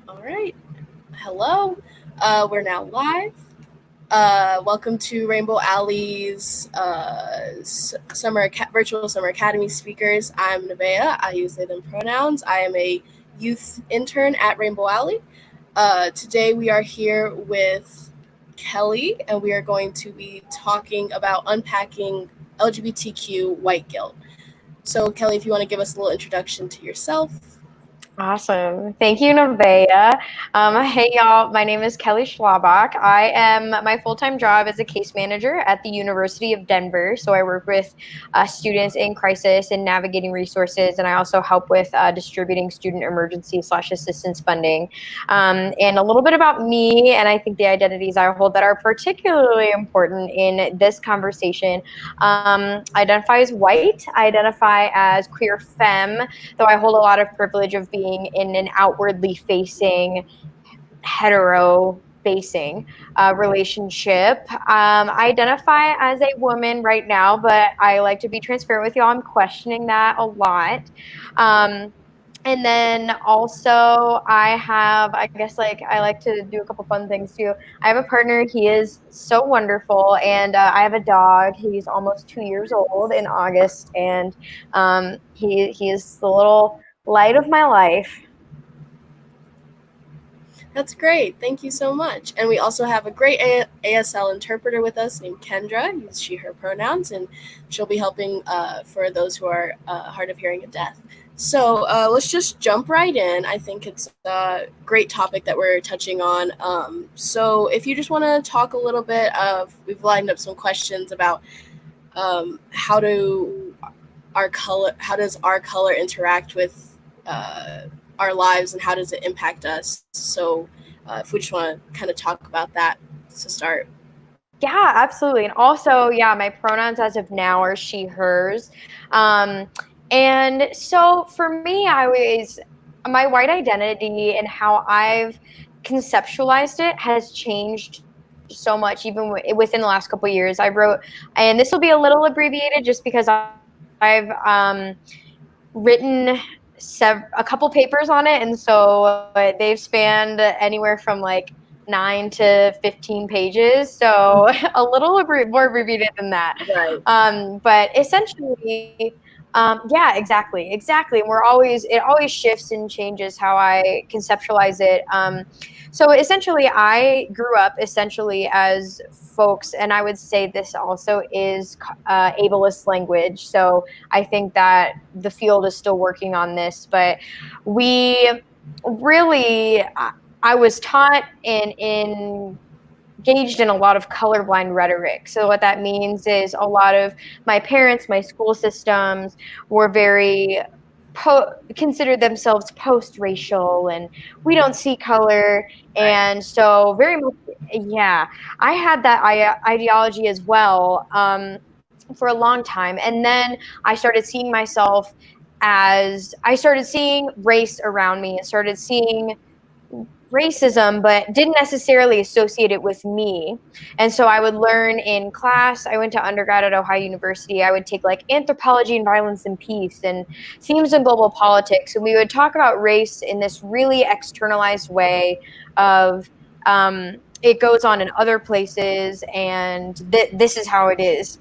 All right. Hello. We're now live. Welcome to Rainbow Alley's virtual summer academy speakers. I'm Nevaeh. I use they them pronouns. I am a youth intern at Rainbow Alley. Today we are here with Kelly, and we are going to be talking about unpacking LGBTQ white guilt. So, Kelly, if you want to give us a little introduction to yourself. Awesome. Thank you, Nevaeh. Hey, y'all. My name is Kelly Schlabach. My full-time job as a case manager at the University of Denver. So I work with students in crisis and navigating resources, and I also help with distributing student emergency/assistance funding. And a little bit about me, and I think the identities I hold that are particularly important in this conversation. Identify as white. I identify as queer femme, though I hold a lot of privilege of being in an outwardly facing, hetero facing relationship. I identify as a woman right now, but I like to be transparent with y'all. I'm questioning that a lot. And then also I guess like I like to do a couple fun things too. I have a partner. He is so wonderful. And I have a dog. He's almost 2 years old in August. And he is the little light of my life. That's great. Thank you so much. And we also have a great ASL interpreter with us named Kendra. Use she, her pronouns, and she'll be helping for those who are hard of hearing and deaf. So let's just jump right in. I think it's a great topic that we're touching on. So if you just want to talk a little bit we've lined up some questions about how does our color interact with our lives and how does it impact us. So if we just want to kind of talk about that to start. Yeah, absolutely. And also, yeah, my pronouns as of now are she, hers. And so for me, my white identity and how I've conceptualized it has changed so much, even within the last couple of years. I wrote, and this will be a little abbreviated just because I've written a couple papers on it. And so they've spanned anywhere from like 9 to 15 pages, so a little more abbreviated than that. Right. But essentially, yeah, exactly. It always shifts and changes how I conceptualize it. So essentially, I grew up essentially as folks, and I would say this also is ableist language. So I think that the field is still working on this, but we really, I was taught engaged in a lot of colorblind rhetoric. So what that means is a lot of my parents, my school systems were very considered themselves post-racial, and we don't see color. And so very much, yeah, I had that ideology as well for a long time. And then I started seeing myself I started seeing race around me and started seeing racism, but didn't necessarily associate it with me. And so I would learn in class. I went to undergrad at Ohio University. I would take like anthropology and violence and peace and themes in global politics. And we would talk about race in this really externalized way of it goes on in other places, and this is how it is.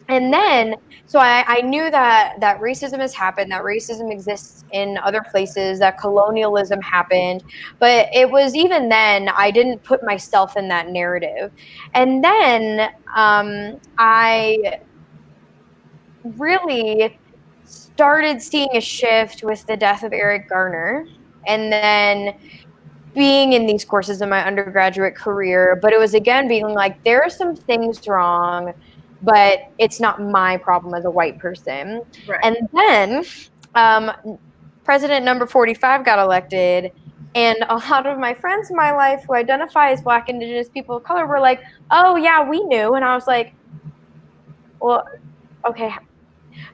And then, so I knew that racism has happened, that racism exists in other places, that colonialism happened. But it was even then, I didn't put myself in that narrative. And then I really started seeing a shift with the death of Eric Garner. And then being in these courses in my undergraduate career, but it was again being like, there are some things wrong, but it's not my problem as a white person. Right. And then President number 45 got elected, and a lot of my friends in my life who identify as Black, Indigenous, people of color were like, oh yeah, we knew. And I was like, well, okay,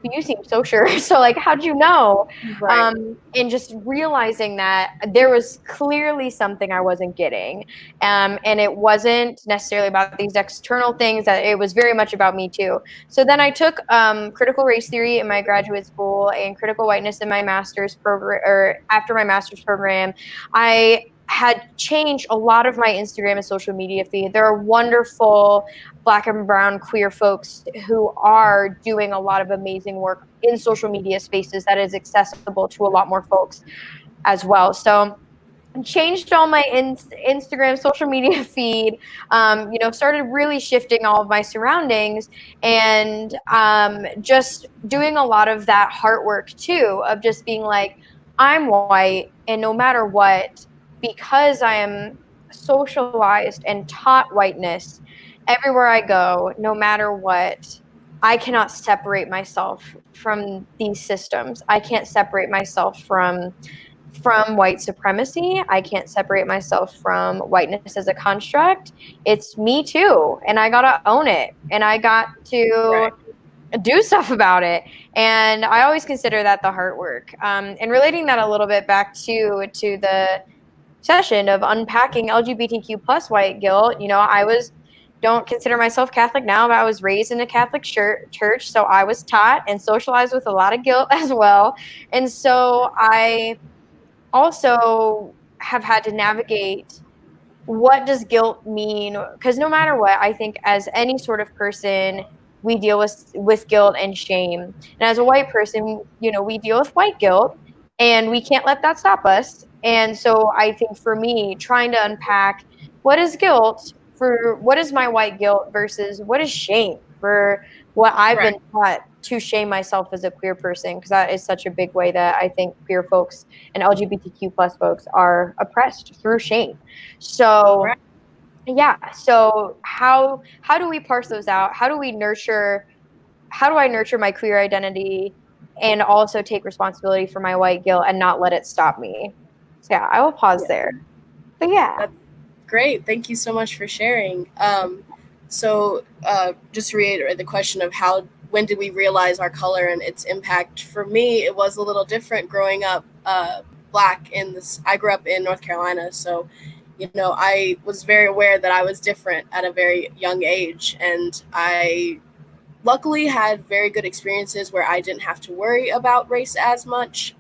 you seem so sure. So like, how'd you know? Right. And just realizing that there was clearly something I wasn't getting. And it wasn't necessarily about these external things, that it was very much about me too. So then I took critical race theory in my graduate school and critical whiteness in my master's program, or after my master's program. I had changed a lot of my Instagram and social media feed. There are wonderful Black and brown queer folks who are doing a lot of amazing work in social media spaces that is accessible to a lot more folks as well. So changed all my Instagram social media feed, started really shifting all of my surroundings, and just doing a lot of that heart work too, of just being like, I'm white, and no matter what, because I am socialized and taught whiteness everywhere I go, no matter what, I cannot separate myself from these systems. I can't separate myself from white supremacy. I can't separate myself from whiteness as a construct. It's me too. And I got to own it. And I got to Right. do stuff about it. And I always consider that the heart work. And relating that a little bit back to the session of unpacking LGBTQ plus white guilt, don't consider myself Catholic now, but I was raised in a Catholic church. So I was taught and socialized with a lot of guilt as well. And so I also have had to navigate, what does guilt mean? Because no matter what, I think as any sort of person, we deal with guilt and shame. And as a white person, we deal with white guilt, and we can't let that stop us. And so I think for me, trying to unpack, what is guilt, for what is my white guilt versus what is shame for what I've Right. been taught to shame myself as a queer person, because that is such a big way that I think queer folks and LGBTQ plus folks are oppressed, through shame. So Right. yeah, so how do we parse those out? How do I nurture my queer identity and also take responsibility for my white guilt and not let it stop me? So yeah, I will pause Yeah. there. But yeah. That's great. Thank you so much for sharing. Just to reiterate the question of when did we realize our color and its impact? For me, it was a little different growing up Black in this. I grew up in North Carolina, so I was very aware that I was different at a very young age, and I luckily had very good experiences where I didn't have to worry about race as much.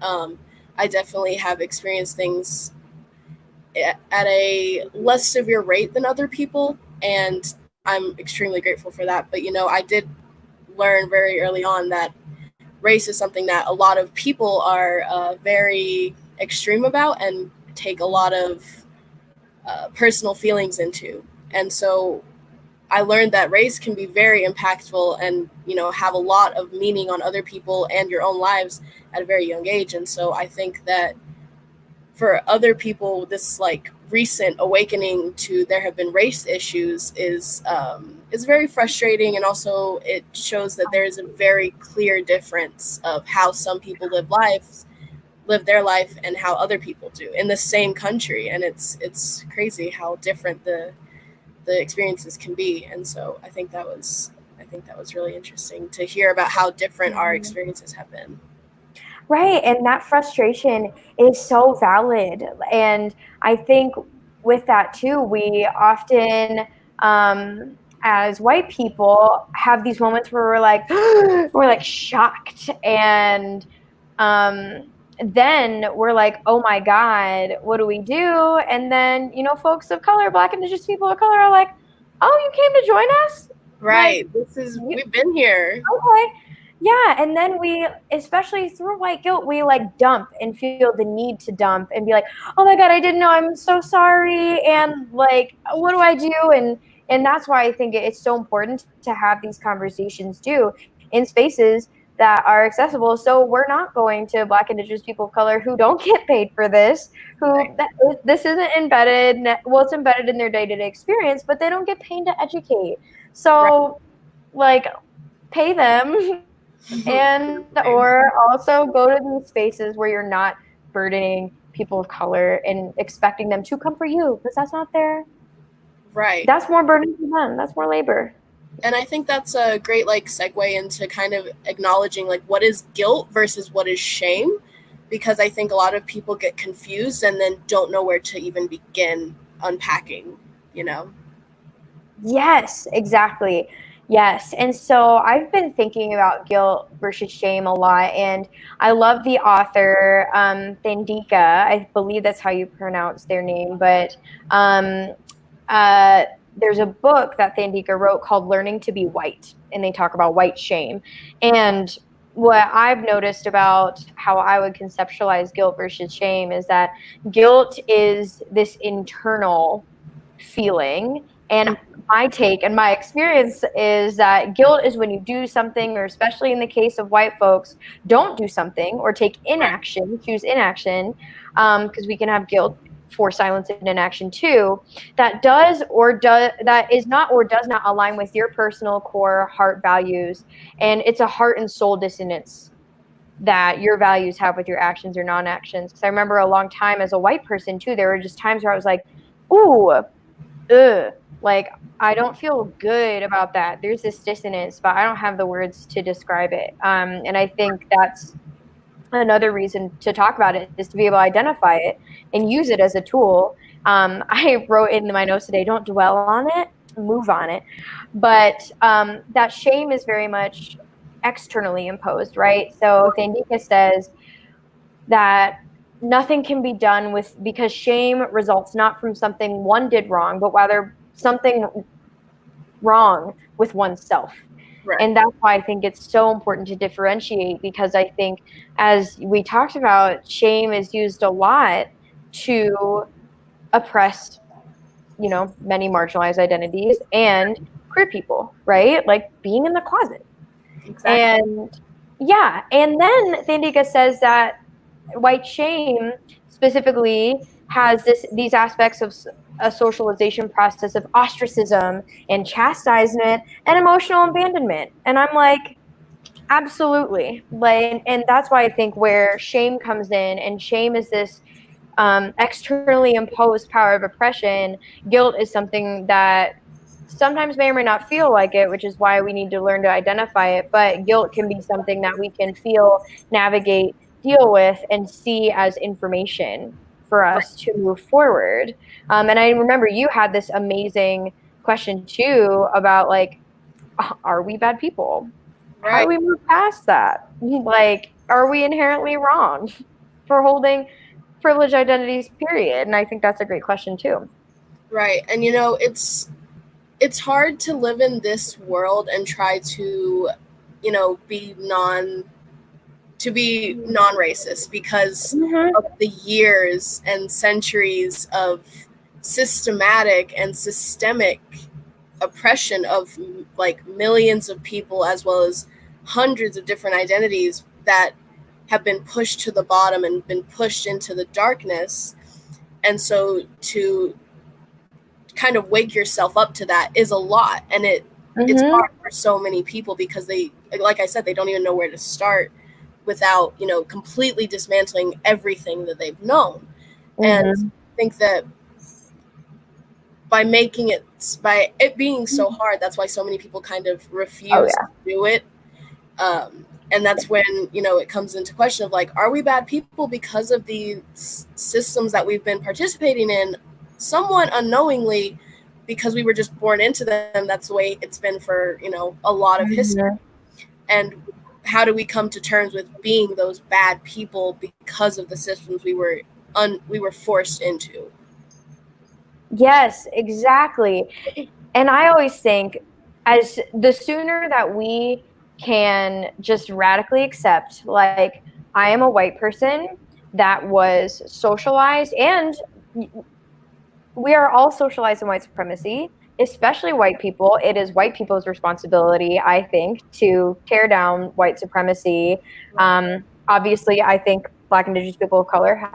I definitely have experienced things at a less severe rate than other people, and I'm extremely grateful for that. But I did learn very early on that race is something that a lot of people are very extreme about and take a lot of personal feelings into. And so I learned that race can be very impactful and have a lot of meaning on other people and your own lives at a very young age. And so I think that for other people, this like recent awakening to there have been race issues is very frustrating, and also it shows that there is a very clear difference of how some people live their life and how other people do in the same country, and it's crazy how different the experiences can be. And so I think that was really interesting to hear about how different our experiences have been. Right. And that frustration is so valid. And I think with that too, we often, as white people, have these moments where we're like, we're like shocked. And then we're like, oh my God, what do we do? And then, folks of color, Black and Indigenous people of color are like, oh, you came to join us? Like, Right. you, We've been here. okay. Yeah, and then we, especially through white guilt, we like dump and feel the need to dump and be like, "Oh my God, I didn't know. I'm so sorry." And like, what do I do? And that's why I think it's so important to have these conversations too in spaces that are accessible. So we're not going to Black Indigenous people of color who don't get paid for this, Right. this isn't embedded. Well, it's embedded in their day-to-day experience, but they don't get paid to educate. Right. So like, pay them, and or also go to these spaces where you're not burdening people of color and expecting them to come for you, because that's not their, Right. that's more burden for them, that's more labor. And I think that's a great like segue into kind of acknowledging like what is guilt versus what is shame, because I think a lot of people get confused and then don't know where to even begin unpacking, you know. Yes, exactly. Yes. And so I've been thinking about guilt versus shame a lot. And I love the author, Thandika. I believe that's how you pronounce their name. But um, uh, there's a book that Thandika wrote called Learning to Be White. And they talk about white shame. And what I've noticed about how I would conceptualize guilt versus shame is that guilt is this internal feeling. And my take and my experience is that guilt is when you do something, or especially in the case of white folks, don't do something or take Right. inaction, choose inaction, because we can have guilt for silence and inaction too, that does or does that is not or does not align with your personal core heart values. And it's a heart and soul dissonance that your values have with your actions or non-actions. Because I remember a long time as a white person too, there were just times where I was like, ooh, ugh, like I don't feel good about that. There's this dissonance, but I don't have the words to describe it. And I think that's another reason to talk about it, is to be able to identify it and use it as a tool. I wrote in my notes today, don't dwell on it, move on it. But that shame is very much externally imposed, right? So Thandika says that nothing can be done with, because shame results not from something one did wrong, but rather something wrong with oneself. Right. And that's why I think it's so important to differentiate, because I think, as we talked about, shame is used a lot to oppress, many marginalized identities and queer people, right? Like being in the closet. Exactly. And yeah, and then Thandika says that white shame specifically has these aspects of a socialization process of ostracism and chastisement and emotional abandonment. And I'm like, absolutely. Like, and that's why I think where shame comes in, and shame is this externally imposed power of oppression. Guilt is something that sometimes may or may not feel like it, which is why we need to learn to identify it. But guilt can be something that we can feel, navigate, deal with, and see as information for Right. us to move forward. And I remember you had this amazing question too about, like, are we bad people? How do Right. we move past that? Like, are we inherently wrong for holding privileged identities, period? And I think that's a great question too. Right. And it's hard to live in this world and try to, be non-racist because Mm-hmm. of the years and centuries of systematic and systemic oppression of like millions of people, as well as hundreds of different identities that have been pushed to the bottom and been pushed into the darkness. And so to kind of wake yourself up to that is a lot, and it's Mm-hmm. hard for so many people because they, like I said, they don't even know where to start without completely dismantling everything that they've known. And Mm-hmm. I think that by it being so hard, that's why so many people kind of Oh refuse to yeah. do it. And that's when it comes into question of like, are we bad people because of the systems that we've been participating in somewhat unknowingly, because we were just born into them? That's the way it's been for a lot of history. Mm-hmm. And how do we come to terms with being those bad people because of the systems we were forced into? Yes, exactly. And I always think, as the sooner that we can just radically accept, like, I am a white person that was socialized, and we are all socialized in white supremacy, especially white people. It is white people's responsibility, I think, to tear down white supremacy. Right. Obviously, I think Black and Indigenous people of color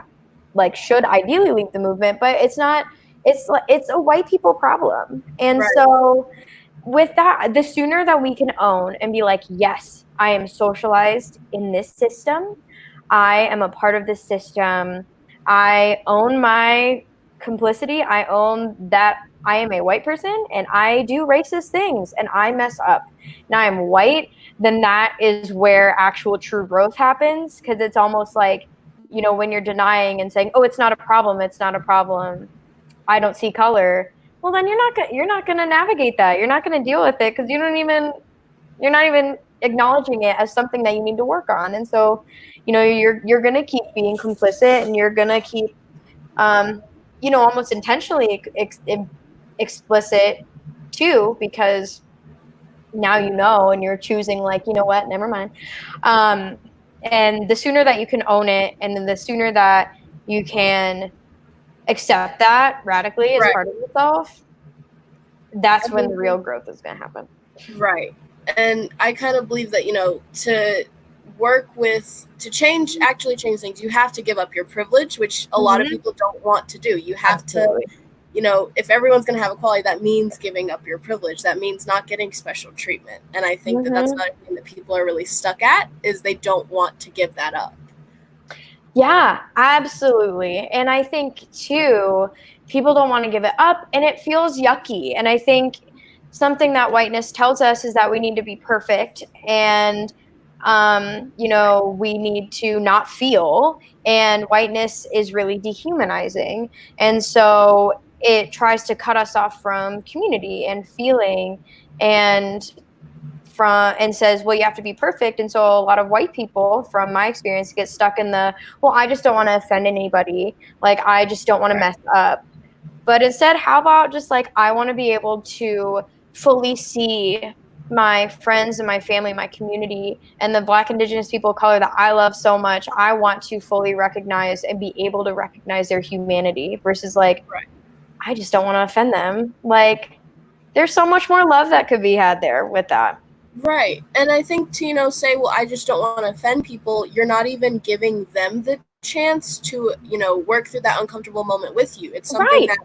should ideally leave the movement, but it's not. It's a white people problem, and Right. so with that, the sooner that we can own and be like, yes, I am socialized in this system, I am a part of this system, I own my complicity, I own that I am a white person and I do racist things and I mess up. Now I'm white, then that is where actual true growth happens, because it's almost like, when you're denying and saying, oh, it's not a problem, I don't see color. well, then you're not gonna navigate that. You're not gonna deal with it because you're not even acknowledging it as something that you need to work on. And so, you're gonna keep being complicit, and you're gonna keep, um, almost intentionally explicit too, because now and you're choosing, like, you know what, never mind. Um, and the sooner that you can own it, and then the sooner that you can accept that radically as Right. part of yourself, that's I when the believe, real growth is going to happen. right. And I kind of believe that, to work with, to actually change things, you have to give up your privilege, which a lot of Mm-hmm. people don't want to do. You have to, Absolutely. if everyone's going to have equality, that means giving up your privilege. That means not getting special treatment. And I think that that's Mm-hmm. another thing that people are really stuck at, is they don't want to give that up. Yeah, absolutely. And I think too, people don't want to give it up, and it feels yucky. And I think something that whiteness tells us is that we need to be perfect, and we need to not feel, and whiteness is really dehumanizing. And so it tries to cut us off from community and feeling, and says, well, you have to be perfect. And so a lot of white people, from my experience, get stuck in the, well, I just don't want to offend anybody, like I just don't want to Right. mess up. But instead, how about just like, I want to be able to fully see my friends and my family, my community, and the Black, Indigenous people of color that I love so much. I want to fully recognize and be able to recognize their humanity, versus like, Right. I just don't want to offend them. Like, there's so much more love that could be had there with that. Right. And I think to, say, well, I just don't want to offend people, you're not even giving them the chance to, work through that uncomfortable moment with you. It's something Right. that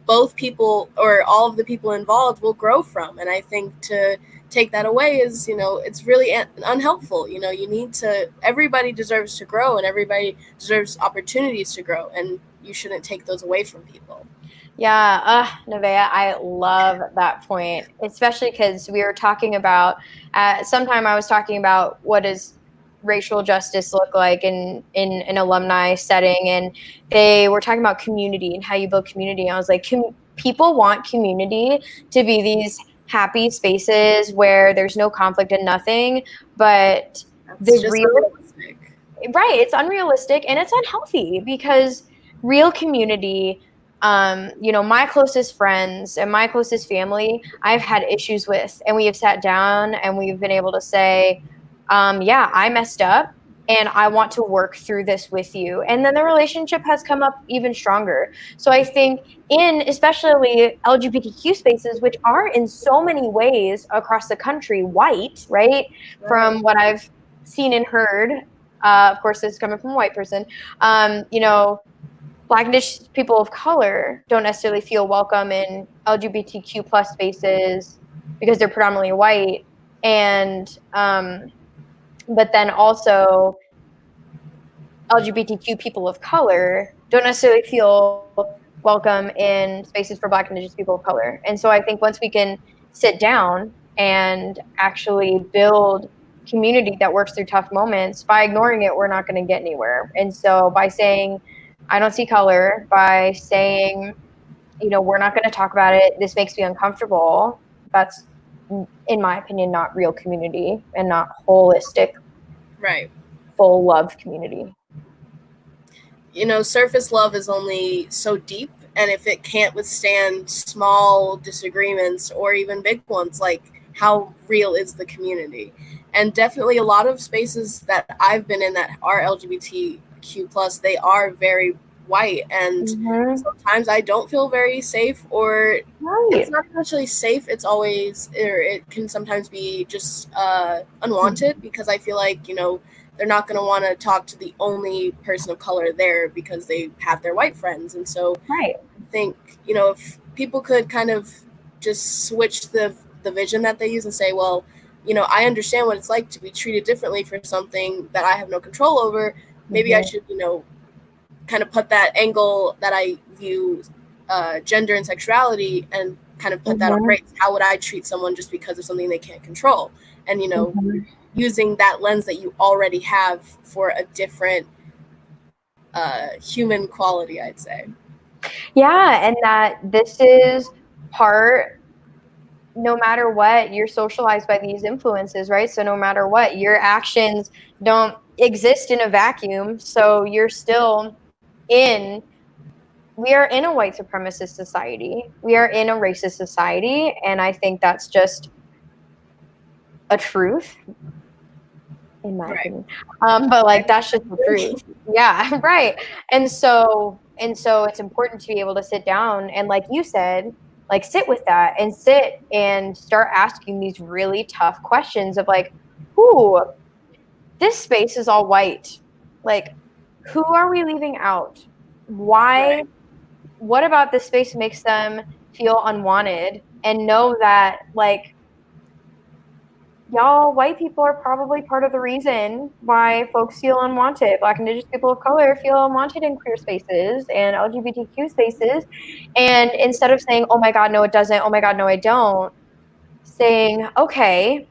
both people, or all of the people involved, will grow from. And I think to take that away is, it's really unhelpful. You need to, everybody deserves to grow, and everybody deserves opportunities to grow. And you shouldn't take those away from people. Yeah, Nevaeh, I love that point, especially because we were talking about, sometime I was talking about what does racial justice look like in an alumni setting, and they were talking about community and how you build community. I was like, people want community to be these happy spaces where there's no conflict and nothing, but That's the just real unrealistic. right, it's unrealistic and it's unhealthy, because real community, my closest friends and my closest family, I've had issues with, and we have sat down and we've been able to say, yeah, I messed up and I want to work through this with you. And then the relationship has come up even stronger. So I think, in especially LGBTQ spaces, which are in so many ways across the country white, right? Right. From what I've seen and heard, of course, this is coming from a white person. Black Indigenous people of color don't necessarily feel welcome in LGBTQ plus spaces because they're predominantly white, and but then also LGBTQ people of color don't necessarily feel welcome in spaces for Black Indigenous people of color. And so I think once we can sit down and actually build community that works through tough moments, by ignoring it, we're not going to get anywhere. And so by saying, I don't see color, by saying, we're not going to talk about it, this makes me uncomfortable, that's, in my opinion, not real community and not holistic, Right. full love community. Surface love is only so deep, and if it can't withstand small disagreements or even big ones, like, how real is the community? And definitely a lot of spaces that I've been in that are LGBTQ plus, they are very white, and Mm-hmm. sometimes I don't feel very safe, or Right. it's not actually safe, it's always, or it can sometimes be just unwanted, because I feel like, they're not going to want to talk to the only person of color there because they have their white friends. And so Right. I think, if people could kind of just switch the vision that they use and say, well, I understand what it's like to be treated differently for something that I have no control over. Maybe I Mm-hmm. should, kind of put that angle that I view gender and sexuality, and kind of put that on Mm-hmm. race. How would I treat someone just because of something they can't control? And, Mm-hmm. using that lens that you already have for a different human quality, I'd say. Yeah, and that this is part, no matter what, you're socialized by these influences, right? So no matter what, your actions don't exist in a vacuum. So you're still in, we are in a white supremacist society. We are in a racist society. And I think that's just a truth, in my Right. opinion. But like, that's just the truth. Yeah, right. And so it's important to be able to sit down and, like you said, like sit with that and sit and start asking these really tough questions of like, who, this space is all white. Like, who are we leaving out? Why? Right. What about this space makes them feel unwanted? And know that, like, y'all, white people are probably part of the reason why folks feel unwanted. Black and Indigenous people of color feel unwanted in queer spaces and LGBTQ spaces. And instead of saying, oh my God, no, it doesn't, oh my God, no, I don't, saying, okay,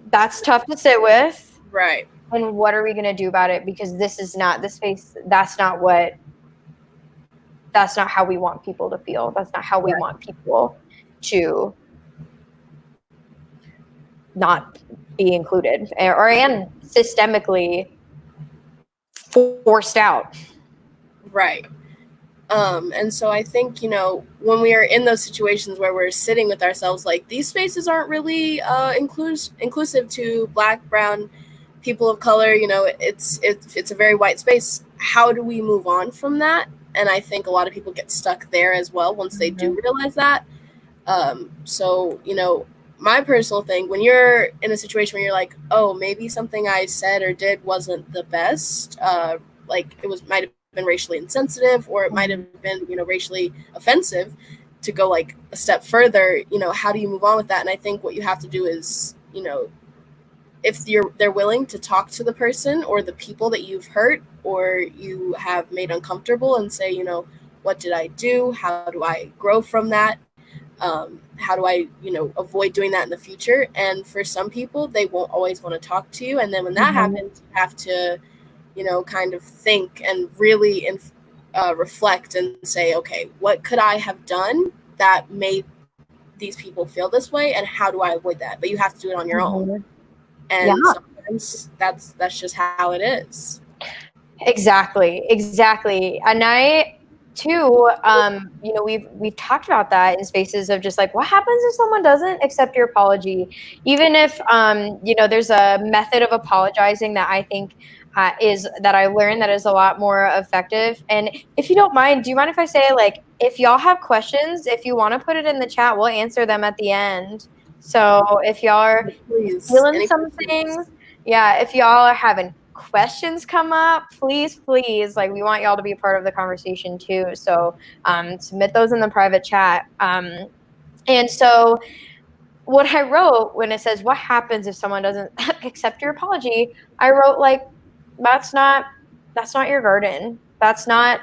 that's tough to sit with. Right. And what are we going to do about it? Because this is not the space, that's not how we want people to feel. That's not how we Right. want people to not be included or and systemically forced out. Right. And so I think, when we are in those situations where we're sitting with ourselves, like these spaces aren't really inclusive to Black, brown, people of color, it's a very white space. How do we move on from that? And I think a lot of people get stuck there as well once they do realize that. So, my personal thing, when you're in a situation where you're like, oh, maybe something I said or did wasn't the best, like might have been racially insensitive, or it might have been, racially offensive, to go like a step further, how do you move on with that? And I think what you have to do is, if they're willing to talk to the person or the people that you've hurt or you have made uncomfortable, and say, what did I do? How do I grow from that? How do I, avoid doing that in the future? And for some people, they won't always want to talk to you. And then when that happens, you have to, kind of think and really reflect and say, okay, what could I have done that made these people feel this way? And how do I avoid that? But you have to do it on your own. And sometimes that's just how it is. Exactly. And I too, we've talked about that in spaces of just like, what happens if someone doesn't accept your apology? Even if, there's a method of apologizing that I think that I learned that is a lot more effective. And if you don't mind, do you mind if I say, like, if y'all have questions, if you want to put it in the chat, we'll answer them at the end. So if y'all are feeling some things, if y'all are having questions come up, please, like, we want y'all to be a part of the conversation too. So submit those in the private chat. And so what I wrote when it says, what happens if someone doesn't accept your apology, I wrote, like, that's not your garden. That's not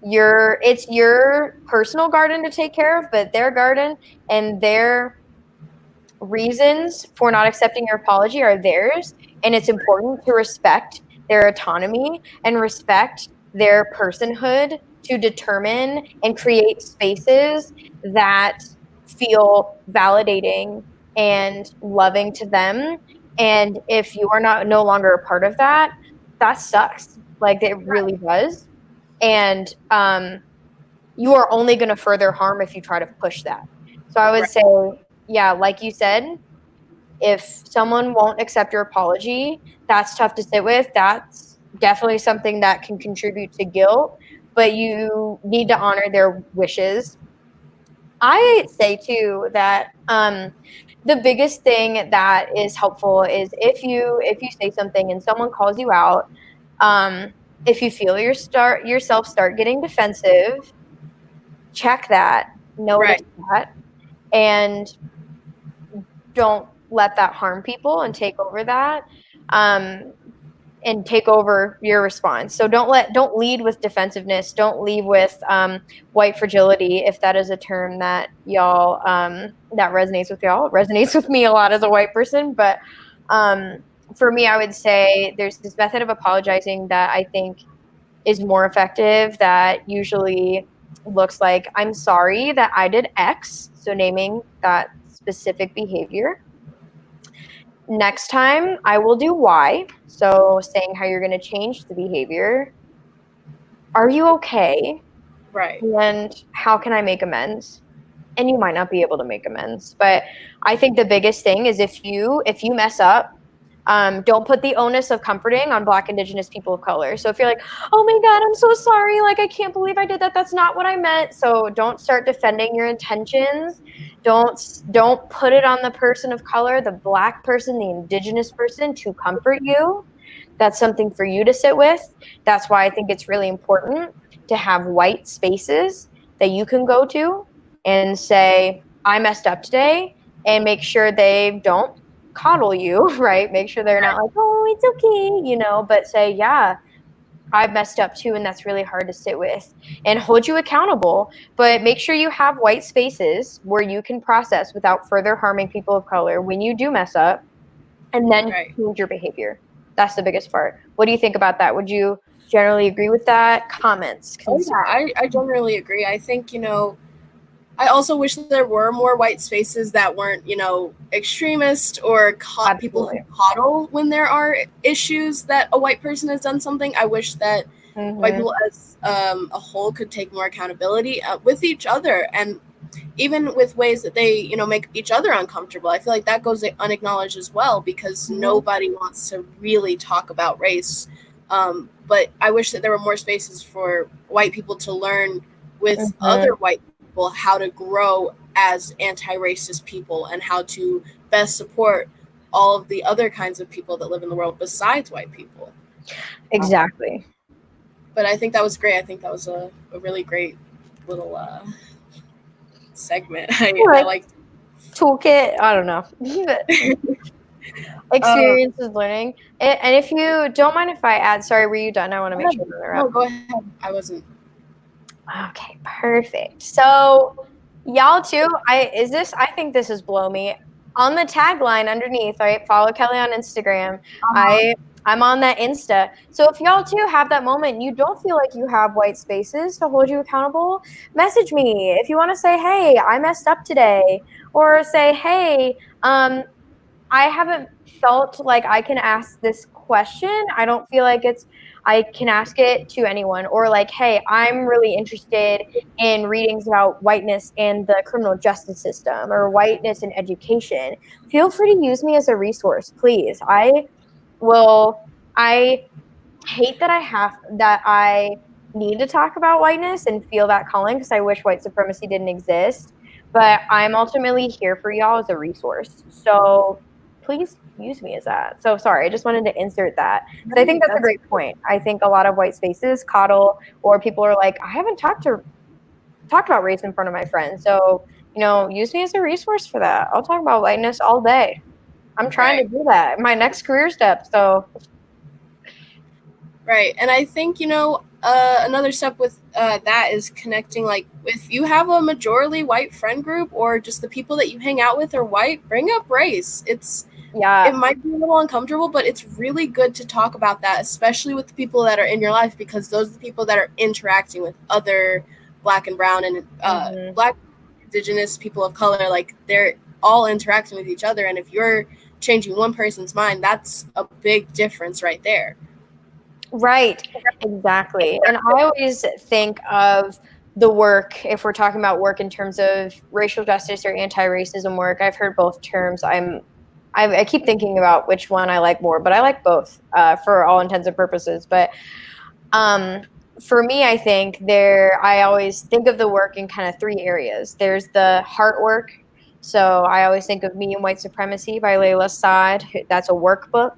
it's your personal garden to take care of, but their garden and their reasons for not accepting your apology are theirs. And it's important to respect their autonomy and respect their personhood to determine and create spaces that feel validating and loving to them. And if you are no longer a part of that, that sucks. Like, it really does. And you are only going to further harm if you try to push that. So I would say, yeah, like you said, if someone won't accept your apology, that's tough to sit with. That's definitely something that can contribute to guilt, but you need to honor their wishes. I say too that the biggest thing that is helpful is if you say something and someone calls you out, if you feel yourself start getting defensive, check that, notice that, and don't let that harm people and take over that, and take over your response. So don't lead with defensiveness. Don't lead with white fragility, if that is a term that y'all that resonates with y'all. It resonates with me a lot as a white person, but for me, I would say there's this method of apologizing that I think is more effective, that usually looks like, I'm sorry that I did X, so naming that specific behavior. Next time I will do Y, so saying how you're going to change the behavior. Are you okay? Right. And how can I make amends? And you might not be able to make amends, but I think the biggest thing is if you mess up, don't put the onus of comforting on Black, Indigenous people of color. So if you're like, oh my God, I'm so sorry, like I can't believe I did that, that's not what I meant. So don't start defending your intentions. Don't put it on the person of color, the Black person, the Indigenous person, to comfort you. That's something for you to sit with. That's why I think it's really important to have white spaces that you can go to and say, I messed up today, and make sure they don't coddle you, right? Make sure they're not like, oh, it's okay, but say, yeah, I've messed up too, and that's really hard to sit with, and hold you accountable. But make sure you have white spaces where you can process without further harming people of color when you do mess up, and then Right. change your behavior. That's the biggest part. What do you think about that? Would you generally agree with that? Comments, Oh concerns? yeah, I generally agree. I think, I also wish that there were more white spaces that weren't, extremist or people who Absolutely. coddle when there are issues that a white person has done something. I wish that white Mm-hmm. people as a whole could take more accountability with each other, and even with ways that they, make each other uncomfortable. I feel like that goes unacknowledged as well, because Mm-hmm. nobody wants to really talk about race. But I wish that there were more spaces for white people to learn with Mm-hmm. other white people how to grow as anti-racist people, and how to best support all of the other kinds of people that live in the world besides white people. Exactly. But I think that was great. I think that was a really great little segment. I Like like. toolkit, I don't know. Uh, Experiences learning. And if you don't mind if I add, sorry, were you done? I want to Go make ahead. sure to No, interrupt. go ahead. I wasn't. Okay, perfect. So y'all too, I think this is blow me. On the tagline underneath, right? Follow Kelly on Instagram. Uh-huh. I'm on that Insta. So if y'all too have that moment and you don't feel like you have white spaces to hold you accountable, message me. If you want to say, hey, I messed up today, or say, hey, I haven't felt like I can ask this question. I don't feel like I can ask it to anyone. Or like, hey, I'm really interested in readings about whiteness and the criminal justice system, or whiteness in education. Feel free to use me as a resource, please. Will, I hate that I need to talk about whiteness and feel that calling, because I wish white supremacy didn't exist. But I'm ultimately here for y'all as a resource. So please use me as that. So sorry, I just wanted to insert that, because I think Right. that's a That's great point. I think a lot of white spaces coddle, or people are like, I haven't talked about race in front of my friends. So, use me as a resource for that. I'll talk about whiteness all day. I'm trying to right. do that. My next career step. So Right. And I think, another step with that is connecting, like, if you have a majority white friend group, or just the people that you hang out with are white, bring up race. It yeah. might be a little uncomfortable, but it's really good to talk about that, especially with the people that are in your life, because those are the people that are interacting with other black and brown and Hmm. black, indigenous people of color. Like, they're all interacting with each other. And if you're changing one person's mind, that's a big difference right there. Right, exactly. And I always think of the work, if we're talking about work in terms of racial justice or anti-racism work. I've heard both terms. I keep thinking about which one I like more, but I like both for all intents and purposes. But um, for me, I think I always think of the work in kind of three areas. There's the heart work. So I always think of Me and White Supremacy by Layla Saad. That's a workbook.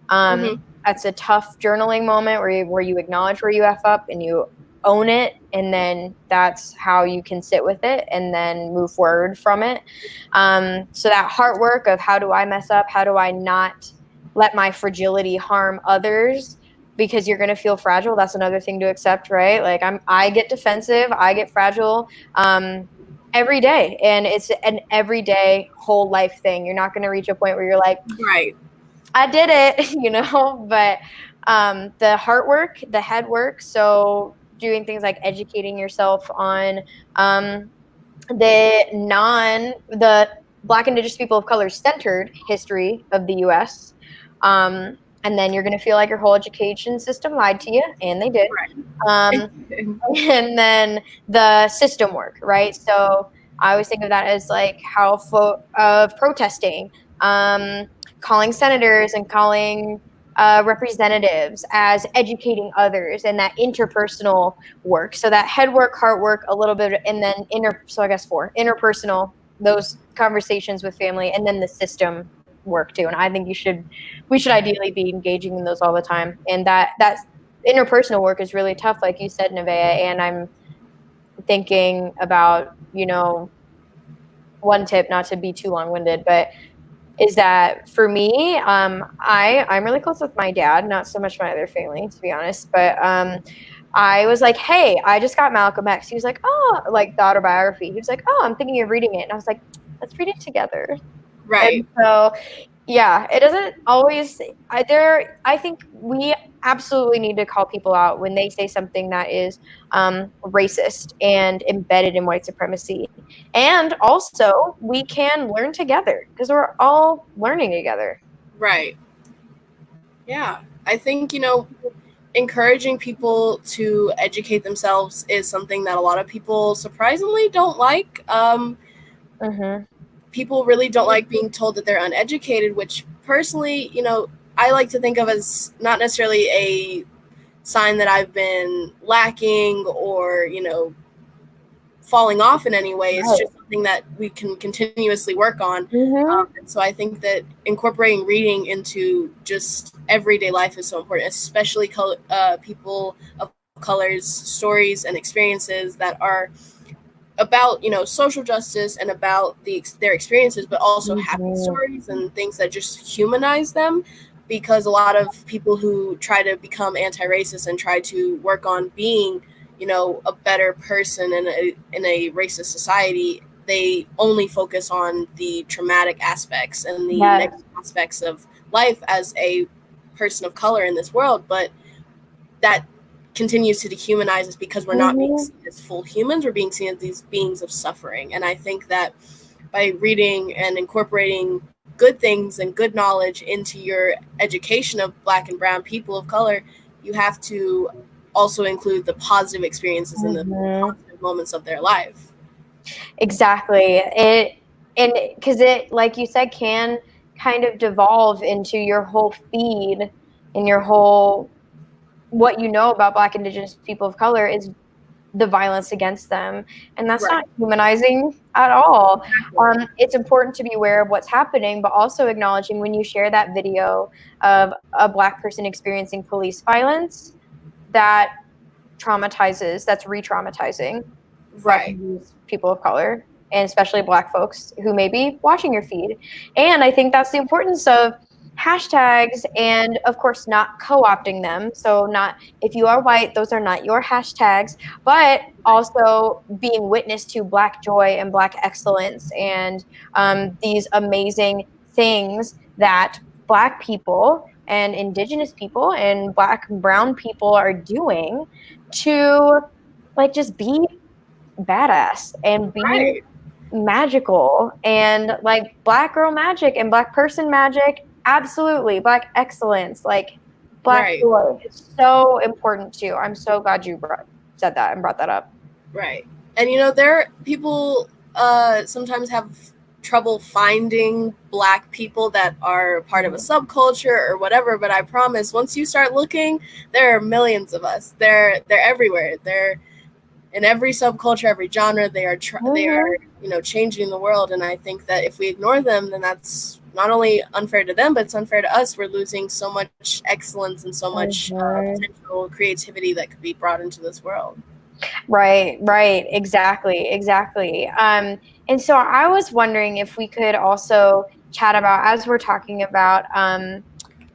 Um, Mm-hmm. that's a tough journaling moment where you acknowledge where you F up and you own it. And then that's how you can sit with it and then move forward from it. So that heart work of, how do I mess up? How do I not let my fragility harm others? Because you're going to feel fragile. That's another thing to accept, right? Like I get defensive, I get fragile. Every day, and it's an everyday whole life thing. You're not going to reach a point where you're like, Right. I did it, but the heart work, the head work. So doing things like educating yourself on the Black Indigenous people of color centered history of the U.S. And then you're going to feel like your whole education system lied to you, and they did. Um, and then the system work, right? So I always think of that as like how of protesting, um, calling senators and calling representatives as educating others, and that interpersonal work. So that head work, heart work, a little bit, and then so I guess four, interpersonal, those conversations with family, and then the system work too. And I think we should ideally be engaging in those all the time. And that interpersonal work is really tough, like you said, Nevaeh. And I'm thinking about, one tip, not to be too long-winded, but is that for me, I'm really close with my dad, not so much my other family, to be honest. But I was like, hey, I just got Malcolm X. He was like, oh, like the autobiography. He was like, oh, I'm thinking of reading it. And I was like, let's read it together. Right. And so, yeah, it doesn't always. I think we absolutely need to call people out when they say something that is racist and embedded in white supremacy. And also, we can learn together because we're all learning together. Right. Yeah. I think, encouraging people to educate themselves is something that a lot of people surprisingly don't like. Mm-hmm. People really don't like being told that they're uneducated, which personally, I like to think of as not necessarily a sign that I've been lacking or, falling off in any way. It's Right. just something that we can continuously work on. Mm-hmm. And so I think that incorporating reading into just everyday life is so important, especially people of color's stories and experiences that are about social justice and about their experiences, but also happy Mm-hmm. stories and things that just humanize them. Because a lot of people who try to become anti-racist and try to work on being a better person in a racist society, they only focus on the traumatic aspects and the Yes. negative aspects of life as a person of color in this world. But that continues to dehumanize us because we're not being Mm-hmm. seen as full humans. We're being seen as these beings of suffering. And I think that by reading and incorporating good things and good knowledge into your education of Black and brown people of color, you have to also include the positive experiences and the Mm-hmm. positive moments of their life. Exactly. And because it, like you said, can kind of devolve into your whole feed and your whole what you know about Black Indigenous people of color is the violence against them, and that's Right. not humanizing at all. Exactly. It's important to be aware of what's happening, but also acknowledging when you share that video of a Black person experiencing police violence, that that's re-traumatizing Black Right. people of color, and especially Black folks who may be watching your feed. And I think that's the importance of hashtags, and of course not co-opting them. So not, if you are white, those are not your hashtags, but also being witness to Black joy and Black excellence, and these amazing things that Black people and Indigenous people and Black and brown people are doing to like just be badass and be Right. magical, and like Black girl magic and Black person magic. Absolutely. Black excellence, like Black Right. joy is so important too. I'm so glad you said that and brought that up. Right. And there people sometimes have trouble finding Black people that are part of a subculture or whatever, but I promise once you start looking, there are millions of us. They're everywhere. They're in every subculture, every genre. They are changing the world, and I think that if we ignore them, then that's not only unfair to them, but it's unfair to us. We're losing so much excellence and so much potential creativity that could be brought into this world. Right, exactly. And so I was wondering if we could also chat about, as we're talking about,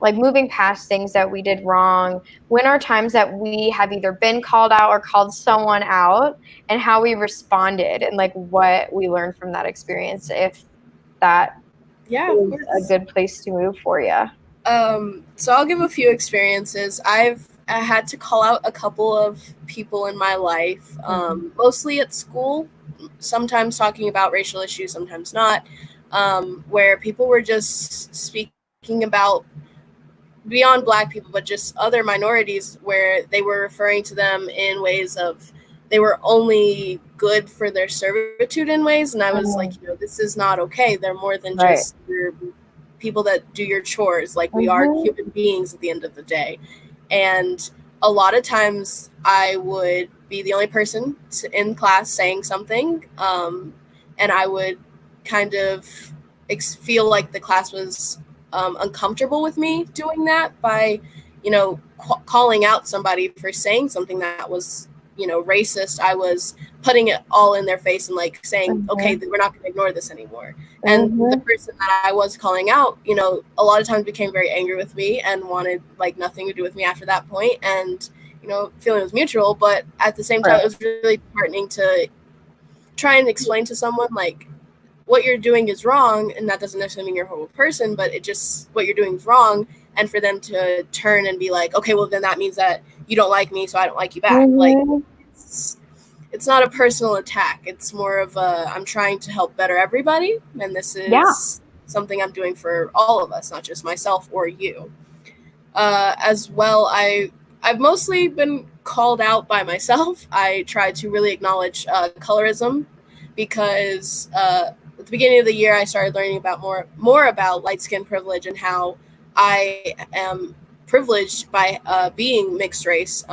like moving past things that we did wrong, when are times that we have either been called out or called someone out, and how we responded, and like what we learned from that experience, if that Yeah, of is a course. good place to move for you. So I'll give a few experiences. I've I had to call out a couple of people in my life, mostly at school, sometimes talking about racial issues, sometimes not, where people were just speaking about beyond Black people, but just other minorities, where they were referring to them in ways of they were only good for their servitude in ways. And I was like, this is not okay. They're more than Right. just your people that do your chores. Like, we are human beings at the end of the day. And a lot of times I would be the only person in class saying something, and I would kind of feel like the class was uncomfortable with me doing that by, calling out somebody for saying something that was, racist. I was putting it all in their face and like saying, okay, we're not going to ignore this anymore. And the person that I was calling out, a lot of times became very angry with me and wanted like nothing to do with me after that point. And, feeling was mutual, but at the same time, it was really heartening to try and explain to someone like, what you're doing is wrong, and that doesn't necessarily mean you're a horrible person, but it just, what you're doing is wrong. And for them to turn and be like, okay, well then that means that you don't like me, so I don't like you back. Like, it's not a personal attack. It's more of a, I'm trying to help better everybody, and this is something I'm doing for all of us, not just myself or you. As well, I've mostly been called out by myself. I try to really acknowledge colorism, because at the beginning of the year, I started learning about more about light skin privilege and how I am privileged by being mixed race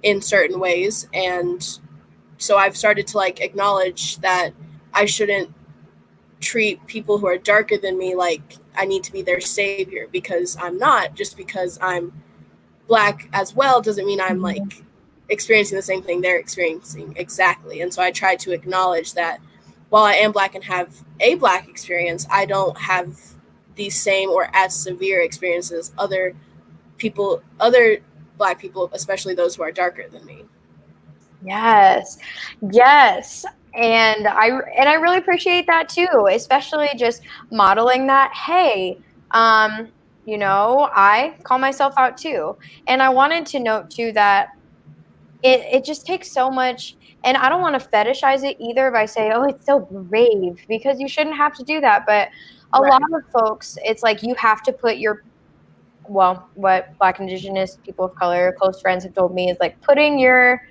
in certain ways. And so I've started to like acknowledge that I shouldn't treat people who are darker than me like I need to be their savior, because I'm not. Just because I'm Black as well doesn't mean I'm like experiencing the same thing they're experiencing exactly. And so I try to acknowledge that while I am Black and have a Black experience, I don't have the same or as severe experiences other Black people, especially those who are darker than me. Yes. And I really appreciate that too, especially just modeling that, hey, I call myself out too. And I wanted to note too that it just takes so much, and I don't want to fetishize it either by saying, oh, it's so brave, because you shouldn't have to do that. But a lot of folks, it's like you have to put what Black, Indigenous, people of color, close friends have told me is like putting your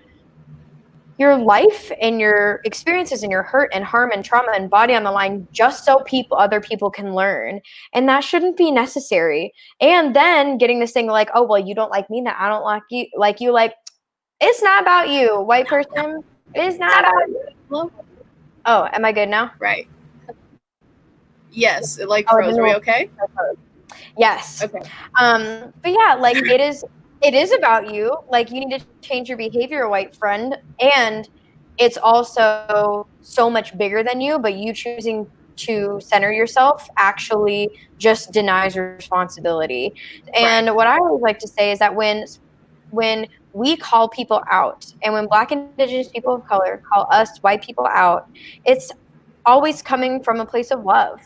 life and your experiences and your hurt and harm and trauma and body on the line just so other people can learn. And that shouldn't be necessary. And then getting this thing like, oh, well, you don't like me, that I don't like you, it's not about you, white person. It's not about you. Oh, am I good now? Right. Yes, it like froze. Are we okay? Yes. Okay. But yeah, like it is about you. Like, you need to change your behavior, white friend. And it's also so much bigger than you, but you choosing to center yourself actually just denies responsibility. And what I always like to say is that when we call people out, and when Black, Indigenous, people of color call us white people out, it's always coming from a place of love.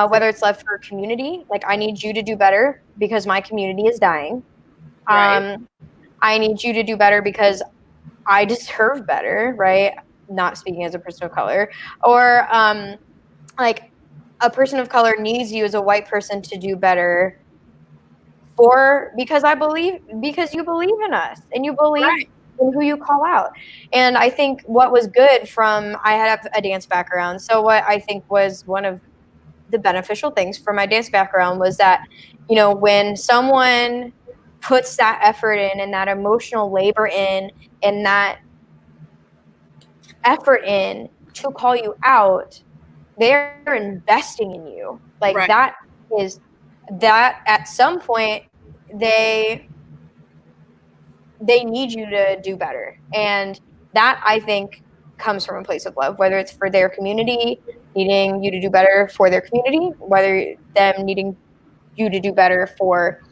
Whether it's love for community, like I need you to do better because my community is dying. I need you to do better because I deserve better, right? Not speaking as a person of color. Or like a person of color needs you as a white person to do better because you believe in us and you believe in who you call out. And I think what was good I have a dance background. So what I think was one of the beneficial things from my dance background was that, when someone puts that effort in and that emotional labor in and that effort in to call you out, they're investing in you. Like that is that at some point they need you to do better. And that, I think, comes from a place of love, whether it's for their community, needing you to do better for their community, whether them needing you to do better for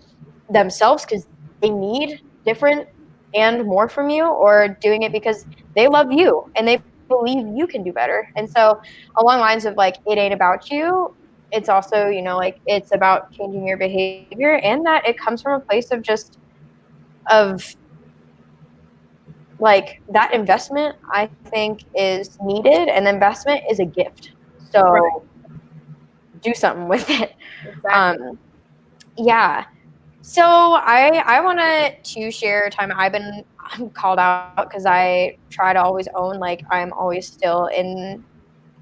themselves because they need different and more from you, or doing it because they love you and they believe you can do better. And so along lines of like, it ain't about you, it's also, like it's about changing your behavior, and that it comes from a place of just of like that investment, I think, is needed, and the investment is a gift. Right. So do something with it. Exactly. Um, yeah. So I wanted to share a time I'm called out because I try to always own like I'm always still in.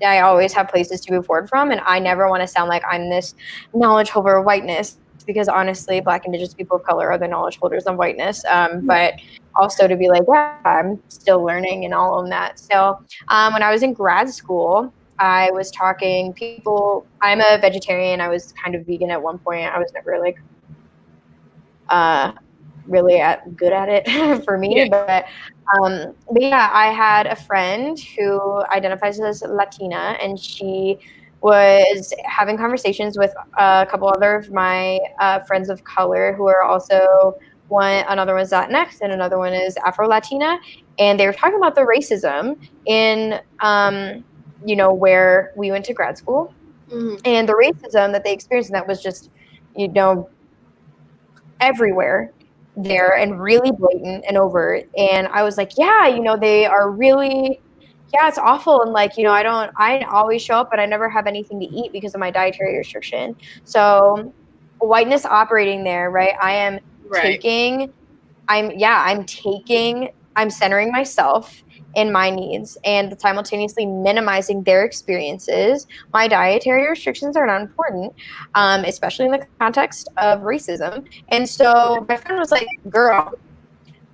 I always have places to move forward from, and I never want to sound like I'm this knowledge holder of whiteness, because honestly, Black, Indigenous people of color are the knowledge holders of whiteness. But Right. also to be like, yeah, I'm still learning and all of that. So when I was in grad school, I was talking people. I'm a vegetarian. I was kind of vegan at one point. I was never like uh, really good at it for me. Yeah. But yeah, I had a friend who identifies as Latina, and she was having conversations with a couple other of my friends of color who are also another one's Latinx and another one is Afro Latina, and they were talking about the racism in where we went to grad school Hmm. and the racism that they experienced, and that was just you know everywhere there and really blatant and overt. And I was like, yeah, they are really, yeah, it's awful. And like, I always show up, but I never have anything to eat because of my dietary restriction. So whiteness operating there, right? Right. Taking I'm taking, I'm centering myself in my needs and simultaneously minimizing their experiences. My dietary restrictions are not important, especially in the context of racism. And so my friend was like, girl,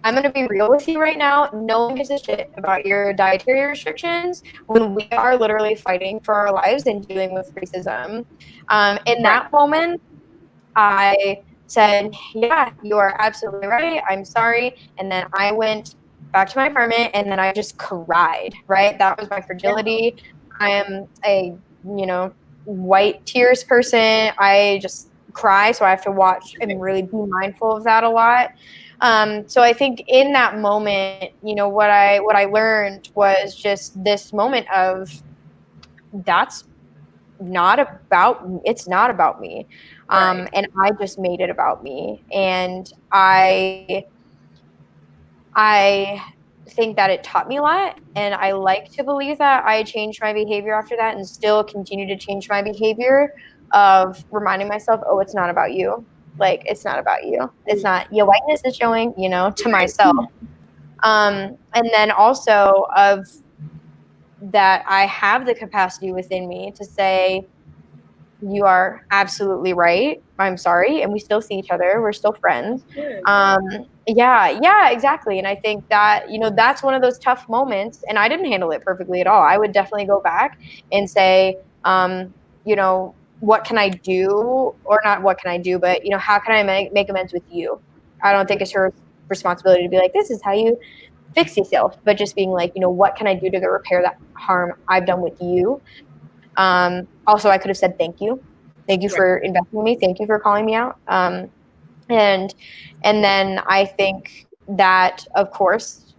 I'm going to be real with you right now. No one gives a shit about your dietary restrictions when we are literally fighting for our lives and dealing with racism. In Right. that moment, I said, yeah, you are absolutely right. I'm sorry. And then I went back to my apartment and then I just cried, right? That was my Yeah. fragility. I am a, you know, white tears person. I just cry. So I have to watch and really be mindful of that a lot. So I think in that moment, what I learned was just this moment of that's it's not about me. Right. And I just made it about me. And I think that it taught me a lot, and I like to believe that I changed my behavior after that and still continue to change my behavior of reminding myself, oh, it's not about you. Like, it's not about you. It's Mm. not your whiteness is showing, to Right. myself. And then also of that I have the capacity within me to say, you are absolutely right. I'm sorry. And we still see each other. We're still friends. Good. Um, yeah, exactly. And I think that, that's one of those tough moments. And I didn't handle it perfectly at all. I would definitely go back and say, what can I do? Or not what can I do, but, how can I make amends with you? I don't think it's her responsibility to be like, this is how you fix yourself, but just being like, what can I do to repair that harm I've done with you? Also, I could have said thank you. Thank you Right. for investing in me. Thank you for calling me out. And and then I think that, of course,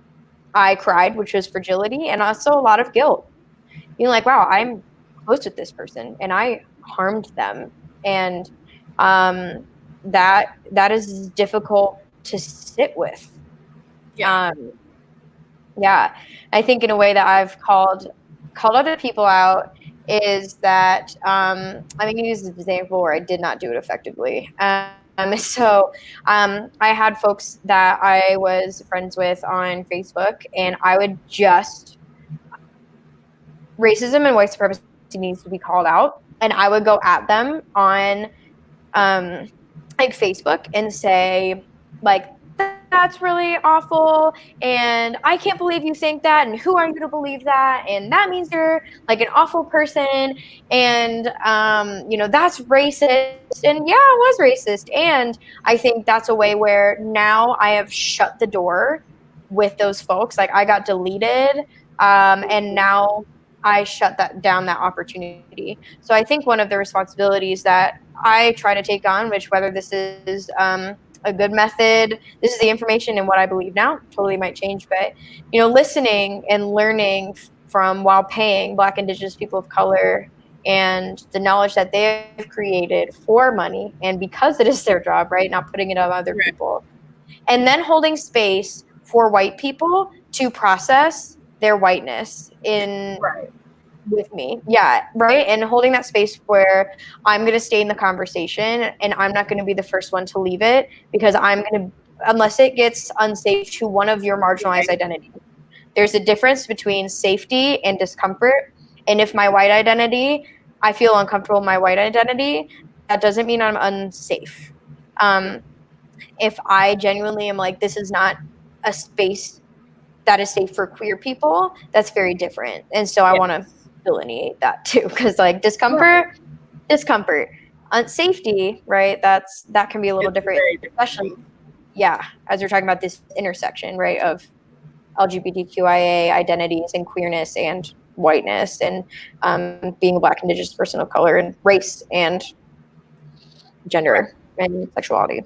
I cried, which was fragility and also a lot of guilt. Being like, wow, I'm close with this person and I harmed them. And um, that is difficult to sit with. Yeah. Um, yeah, I think in a way that I've called other people out is that I'm going to use an example where I did not do it effectively. I had folks that I was friends with on Facebook, and I would just racism and white supremacy needs to be called out, and I would go at them on um, like Facebook and say like that's really awful and I can't believe you think that and who are you to believe that and that means you're like an awful person and that's racist and yeah it was racist and I think that's a way where now I have shut the door with those folks like I got deleted and now I shut that opportunity. So I think one of the responsibilities that I try to take on, which whether this is a good method, this is the information and what I believe now, totally might change, but listening and learning from while paying Black, Indigenous people of color and the knowledge that they have created for money and because it is their job, right? Not putting it on other Right. people. and then holding space for white people to process their whiteness in Right. with me. Yeah, right. And holding that space where I'm going to stay in the conversation and I'm not going to be the first one to leave it because I'm going to, unless it gets unsafe to one of your marginalized Right. identities. There's a difference between safety and discomfort. And if my white identity, I feel uncomfortable in my white identity, that doesn't mean I'm unsafe. If I genuinely am like, this is not a space that is safe for queer people, that's very different. And so I Yeah. want to delineate that too, because like Right. discomfort, safety, right? That can be a little It's a different, very different especially thing. yeah, as we're talking about this intersection, right, of LGBTQIA identities and queerness and whiteness and being a Black, Indigenous person of color and race and Right. gender and sexuality.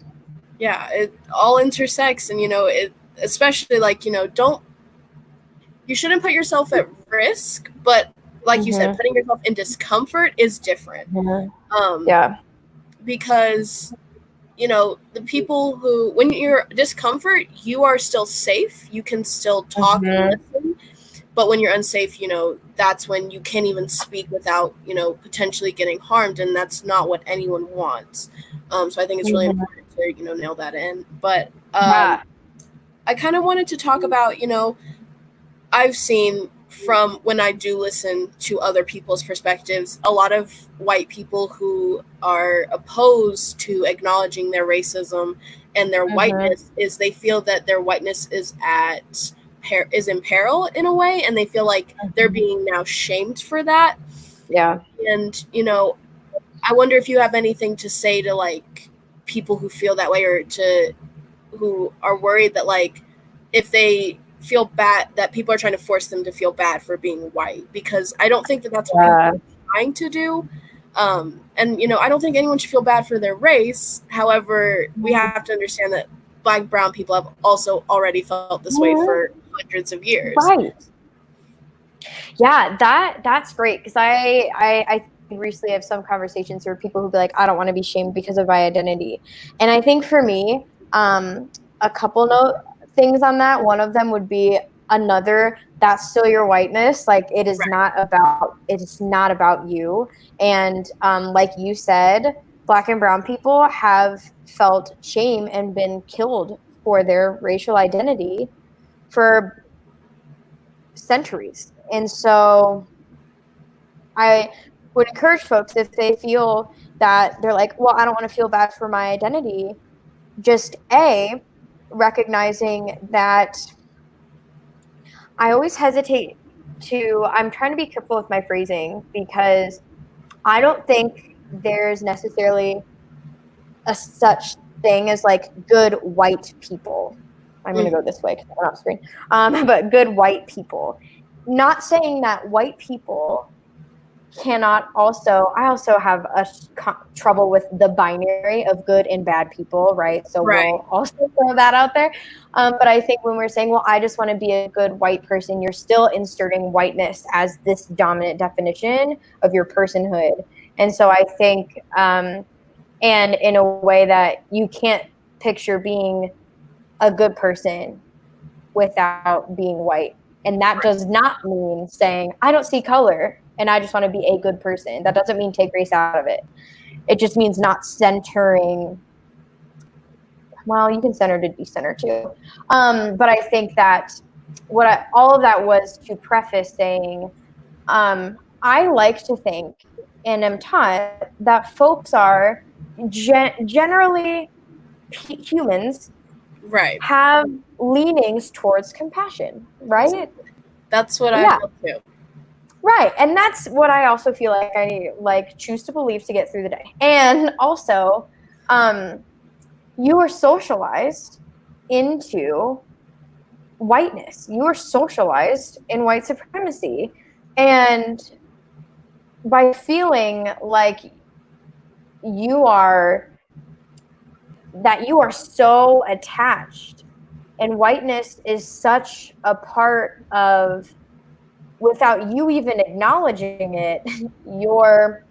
Yeah, it all intersects, and it, especially, like, you shouldn't put yourself at risk, but like you said, Mm-hmm. putting yourself in discomfort is different. Mm-hmm. Um, Yeah. because the people who, when you're discomfort, you are still safe. You can still talk and Mm-hmm. listen. But when you're unsafe, that's when you can't even speak without, potentially getting harmed. And that's not what anyone wants. So I think it's really Mm-hmm. important to, nail that in. But Yeah. I kind of wanted to talk about, I've seen from when I do listen to other people's perspectives, a lot of white people who are opposed to acknowledging their racism and their Mm-hmm. whiteness is they feel that their whiteness is in peril in a way, and they feel like they're being now shamed for that. Yeah. And I wonder if you have anything to say to like people who feel that way, or to who are worried that like if they feel bad that people are trying to force them to feel bad for being white, because I don't think that that's what people Yeah. are trying to do. And I don't think anyone should feel bad for their race. However, we have to understand that Black, brown people have also already felt this way Mhm. for hundreds of years. Right. Yeah, that's great because I recently have some conversations where people who be like, I don't want to be shamed because of my identity, and I think for me, a couple things on that. One of them would be another. That's still your whiteness. Like Right. it is not about you. And like you said, Black and brown people have felt shame and been killed for their racial identity for centuries. And so I would encourage folks if they feel that they're like, well, I don't want to feel bad for my identity, just recognizing that I always hesitate I'm trying to be careful with my phrasing because I don't think there's necessarily a such thing as like good white people. I'm going to Mm. go this way because I'm off screen. But good white people. Not saying that white people cannot I also have trouble with the binary of good and bad people, right? So Right. we'll also throw that out there. But I think when we're saying, well, I just want to be a good white person, you're still inserting whiteness as this dominant definition of your personhood. And so I think, and in a way that you can't picture being a good person without being white. And that does not mean saying, I don't see color and I just want to be a good person. That doesn't mean take race out of it. It just means not centering. Well, you can center to decenter too. But I think that all of that was to preface saying, I like to think and am taught that folks are generally humans Right. have leanings towards compassion, right? That's what I Yeah, feel too. right. And that's what I also feel like I like choose to believe to get through the day. And also, you are socialized into whiteness. You are socialized in white supremacy. And by feeling like you are you are so attached and whiteness is such a part of without you even acknowledging it, your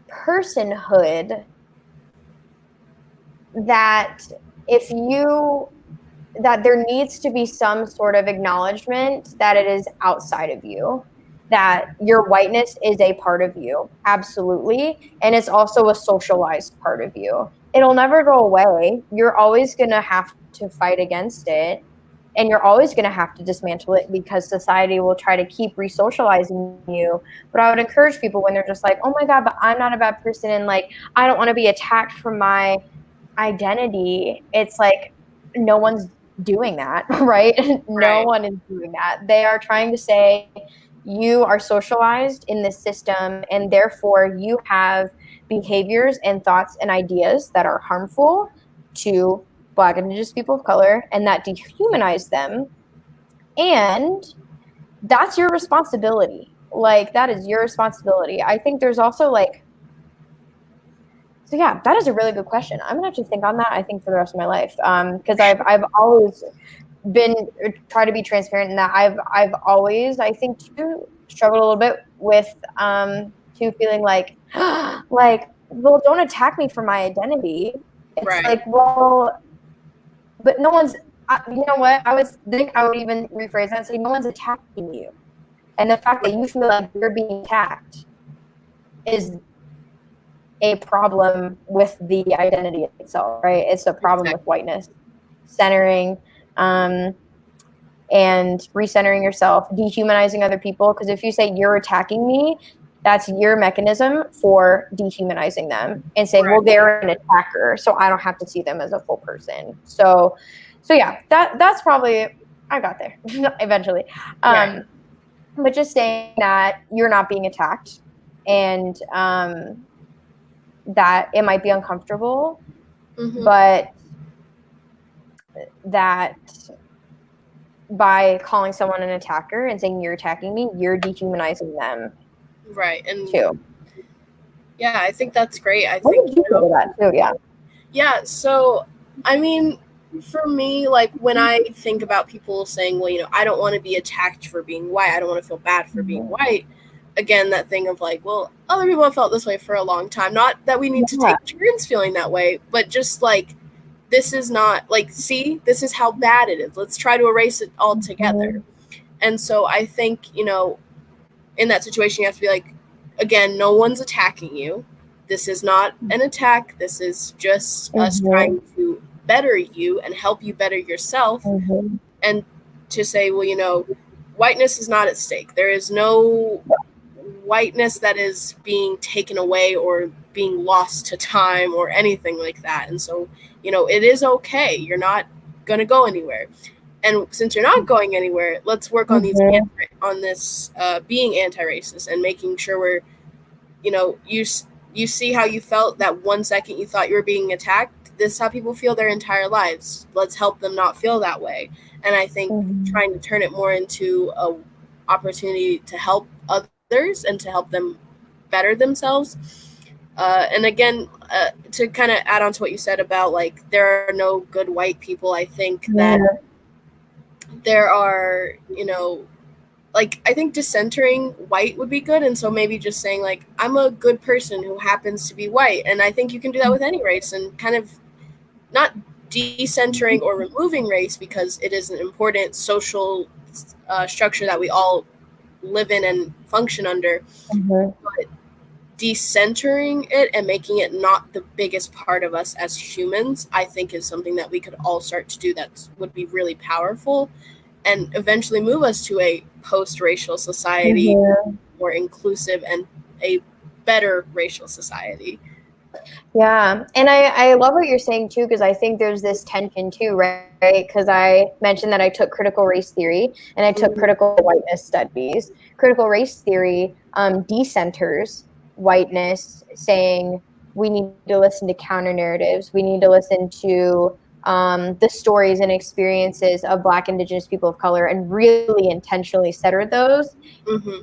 personhood that if you that there needs to be some sort of acknowledgement that it is outside of you, that your whiteness is a part of you, absolutely, and it's also a socialized part of you. It'll never go away. You're always going to have to fight against it, and you're always going to have to dismantle it because society will try to keep re-socializing you. But I would encourage people when they're just like, oh my god, but I'm not a bad person, and like I don't want to be attacked for my identity. It's like no one's doing that, right? No Right. one is doing that. They are trying to say you are socialized in this system, and therefore you have behaviors and thoughts and ideas that are harmful to Black and Indigenous people of color and that dehumanize them. And that's your responsibility. Like, that is your responsibility. I think there's also like, so yeah, that is a really good question. I'm gonna have to think on that, I think, for the rest of my life. Because I've always been try to be transparent in that I've always, I think, too, struggled a little bit with too, feeling like like, well, don't attack me for my identity. It's Right. like, well, but no one's you know what, I was think I would even rephrase that and say no one's attacking you, and the fact that you feel like you're being attacked is a problem with the identity itself, right? It's a problem with Exactly. whiteness, centering, and recentering yourself, dehumanizing other people. Because if you say you're attacking me, that's your mechanism for dehumanizing them and saying, well, Right. they're an attacker, so I don't have to see them as a full person. So yeah, that's probably, I got there eventually. Right. But just saying that you're not being attacked, and that it might be uncomfortable, Mm-hmm. but that by calling someone an attacker and saying you're attacking me, you're dehumanizing them Right. And too. yeah, I think that's great. I What think, would you say to that too? Yeah. yeah, so I mean, for me, like when I think about people saying, well, I don't want to be attacked for being white, I don't want to feel bad for being white. Again, that thing of like, well, other people have felt this way for a long time. Not that we need to Yeah. take turns feeling that way, but just like, this is not like, see, this is how bad it is. Let's try to erase it all together. And so I think, in that situation, you have to be like, again, no one's attacking you. This is not an attack. This is just us Mm-hmm. trying to better you and help you better yourself. Mm-hmm. And to say, well, whiteness is not at stake. There is no whiteness that is being taken away or being lost to time or anything like that. And so, it is okay. You're not going to go anywhere. And since you're not going anywhere, let's work on Mm-hmm. this being anti-racist and making sure we're, you see how you felt that 1 second you thought you were being attacked. This is how people feel their entire lives. Let's help them not feel that way. And I think Mm-hmm. trying to turn it more into a opportunity to help others and to help them better themselves. And again, to kind of add on to what you said about like there are no good white people, I think that Yeah. there are, like I think decentering white would be good. And so maybe just saying like, I'm a good person who happens to be white. And I think you can do that with any race and kind of not decentering or removing race because it is an important social structure that we all live in and function under. Mm-hmm. But decentering it and making it not the biggest part of us as humans, I think is something that we could all start to do that would be really powerful and eventually move us to a post-racial society, Mm-hmm. more inclusive and a better racial society. Yeah, and I love what you're saying too, because I think there's this tension too, right? Because I mentioned that I took critical race theory and I took Mm-hmm. critical whiteness studies. Critical race theory decenters whiteness, saying we need to listen to counter narratives, we need to listen to the stories and experiences of Black, Indigenous people of color, and really intentionally center those Mm-hmm.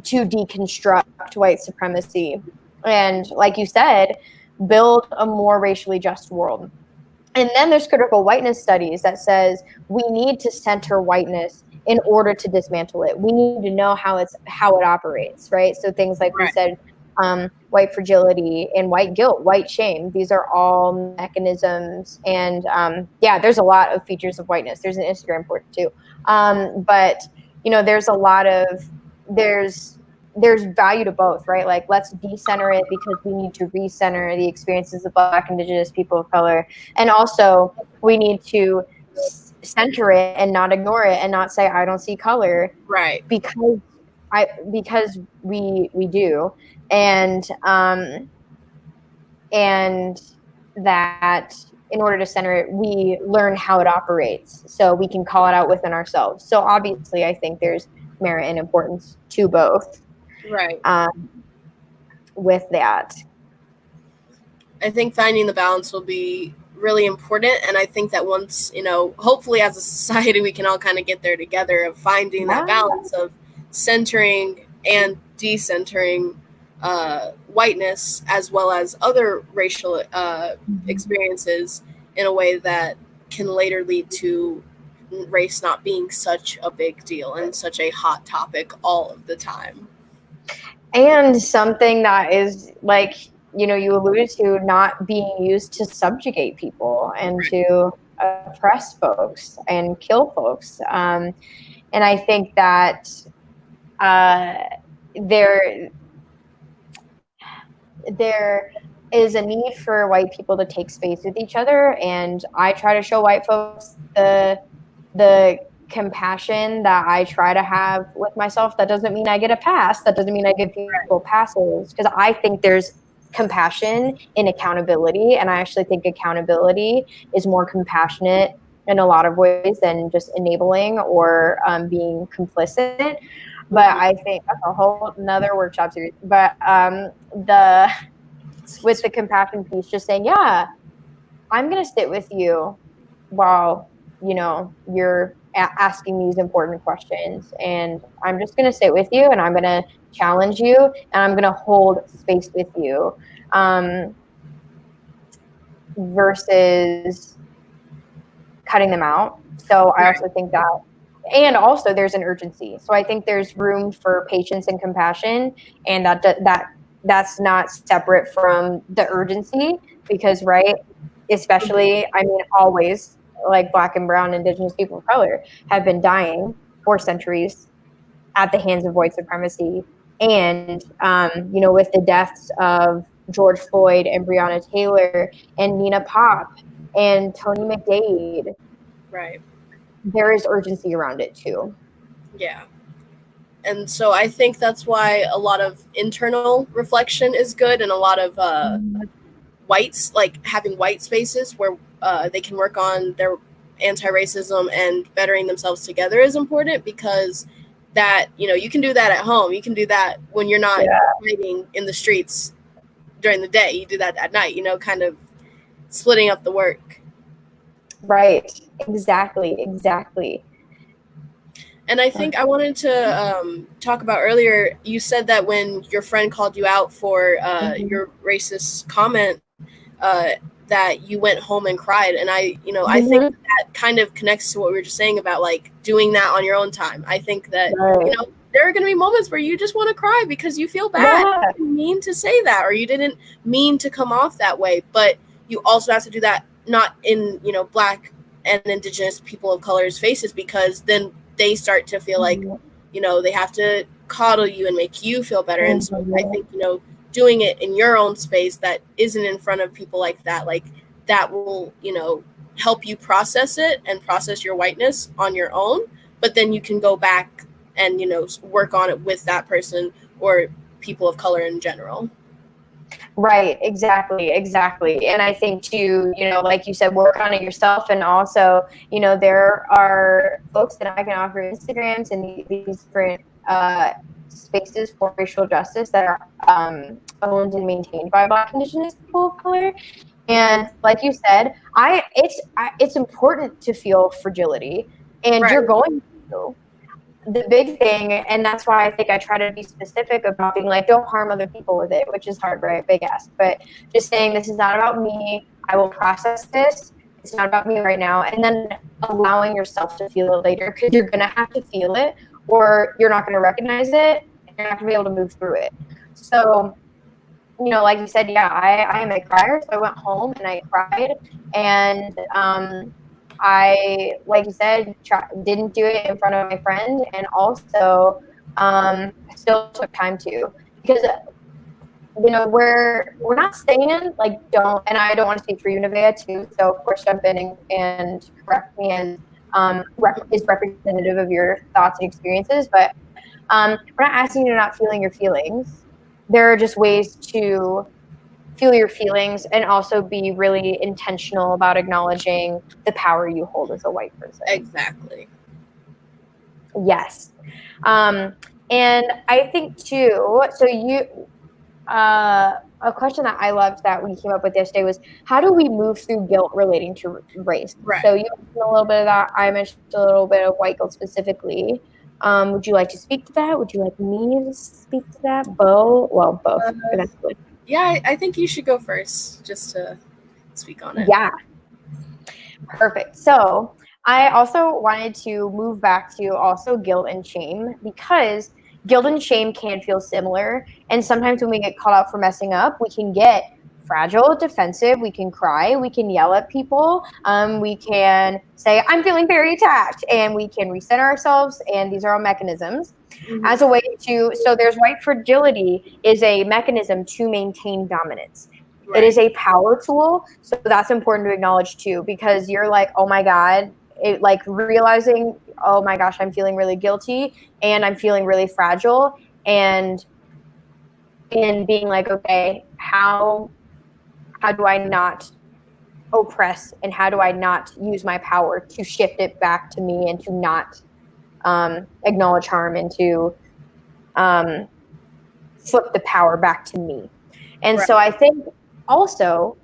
to deconstruct white supremacy. And like you said, build a more racially just world. And then there's critical whiteness studies that says we need to center whiteness in order to dismantle it. We need to know how it operates, right? So things like we Right. said, white fragility, and white guilt, white shame. These are all mechanisms. And yeah, there's a lot of features of whiteness. There's an Instagram for it too. But, there's a lot of, there's value to both, right? Like, let's decenter it because we need to recenter the experiences of Black, Indigenous, people of color. And also, we need to center it and not ignore it and not say, I don't see color. Right. Because we do. And that in order to center it, we learn how it operates so we can call it out within ourselves. So obviously, I think there's merit and importance to both. Right. With that. I think finding the balance will be really important. And I think that once, hopefully as a society, we can all kind of get there together of finding that balance of centering and decentering whiteness as well as other racial experiences in a way that can later lead to race not being such a big deal and such a hot topic all of the time. And something that is, like, you alluded to, not being used to subjugate people and to oppress folks and kill folks. And I think that there is a need for white people to take space with each other, and I try to show white folks the compassion that I try to have with myself. That doesn't mean I get a pass. That doesn't mean I give people passes, because I think there's compassion in accountability, and I actually think accountability is more compassionate in a lot of ways than just enabling or being complicit. But I think that's a whole another workshop series. But with the compassion piece, just saying, yeah, I'm going to sit with you while, you're asking these important questions. And I'm just going to sit with you, and I'm going to challenge you, and I'm going to hold space with you. Versus cutting them out. So I also think that, and also there's an urgency. So I think there's room for patience and compassion, and that's not separate from the urgency, because, right, especially, I mean, always, like, Black and brown Indigenous people of color have been dying for centuries at the hands of white supremacy. And, with the deaths of George Floyd and Breonna Taylor and Nina Pop and Tony McDade, right, there is urgency around it too. Yeah. And so I think that's why a lot of internal reflection is good, and a lot of whites, like having white spaces where they can work on their anti-racism and bettering themselves together is important, because that, you can do that at home. You can do that when you're not fighting in the streets during the day. You do that at night, kind of splitting up the work. Right. Exactly. And I think I wanted to talk about earlier, you said that when your friend called you out for your racist comment, that you went home and cried. And I think that kind of connects to what we were just saying about, like, doing that on your own time. I think that, there are going to be moments where you just want to cry because you feel bad. You didn't mean to say that, or you didn't mean to come off that way. But you also have to do that not in, Black and Indigenous people of color's faces, because then they start to feel like, they have to coddle you and make you feel better. And so I think, doing it in your own space that isn't in front of people like that will, help you process it and process your whiteness on your own. But then you can go back and, work on it with that person or people of color in general. Right. Exactly. And I think too, like you said, work on it yourself. And also, there are folks that I can offer Instagrams and these different spaces for racial justice that are owned and maintained by Black, Indigenous people of color. And like you said, it's important to feel fragility, and you're going to. The big thing, and that's why I think I try to be specific about being like, don't harm other people with it, which is hard, right? Big ask. But just saying, this is not about me. I will process this. It's not about me right now. And then allowing yourself to feel it later, because you're going to have to feel it, or you're not going to recognize it, and you're not going to be able to move through it. So like you said, yeah, I am a crier. So I went home and I cried. And I, like you said, didn't do it in front of my friend. And also still took time to. Because we're not saying like don't, and I don't want to speak for you, Nevaeh, too. So of course jump in and correct me as is representative of your thoughts and experiences. But we're not asking you to not feeling your feelings. There are just ways to feel your feelings and also be really intentional about acknowledging the power you hold as a white person. Exactly. Yes. And I think too, so a question that I loved that we came up with yesterday was, how do we move through guilt relating to race? Right. So you mentioned a little bit of that. I mentioned a little bit of white guilt specifically. Would you like to speak to that? Would you like me to speak to that? Well, both Uh, eventually. yeah, I think you should go first just to speak on it. Yeah, perfect. So I also wanted to move back to also guilt and shame, because guilt and shame can feel similar. And sometimes when we get caught out for messing up, we can get fragile, defensive. We can cry. We can yell at people. We can say, I'm feeling very attacked. And we can reset ourselves. And these are all mechanisms as a way to. So there's white fragility is a mechanism to maintain dominance. It is a power tool. So that's important to acknowledge too, because you're like, oh my God, like realizing, oh my gosh, I'm feeling really guilty and I'm feeling really fragile. And being like, okay, how do I not oppress, and how do I not use my power to shift it back to me and to not acknowledge harm and to flip the power back to me. And so I think also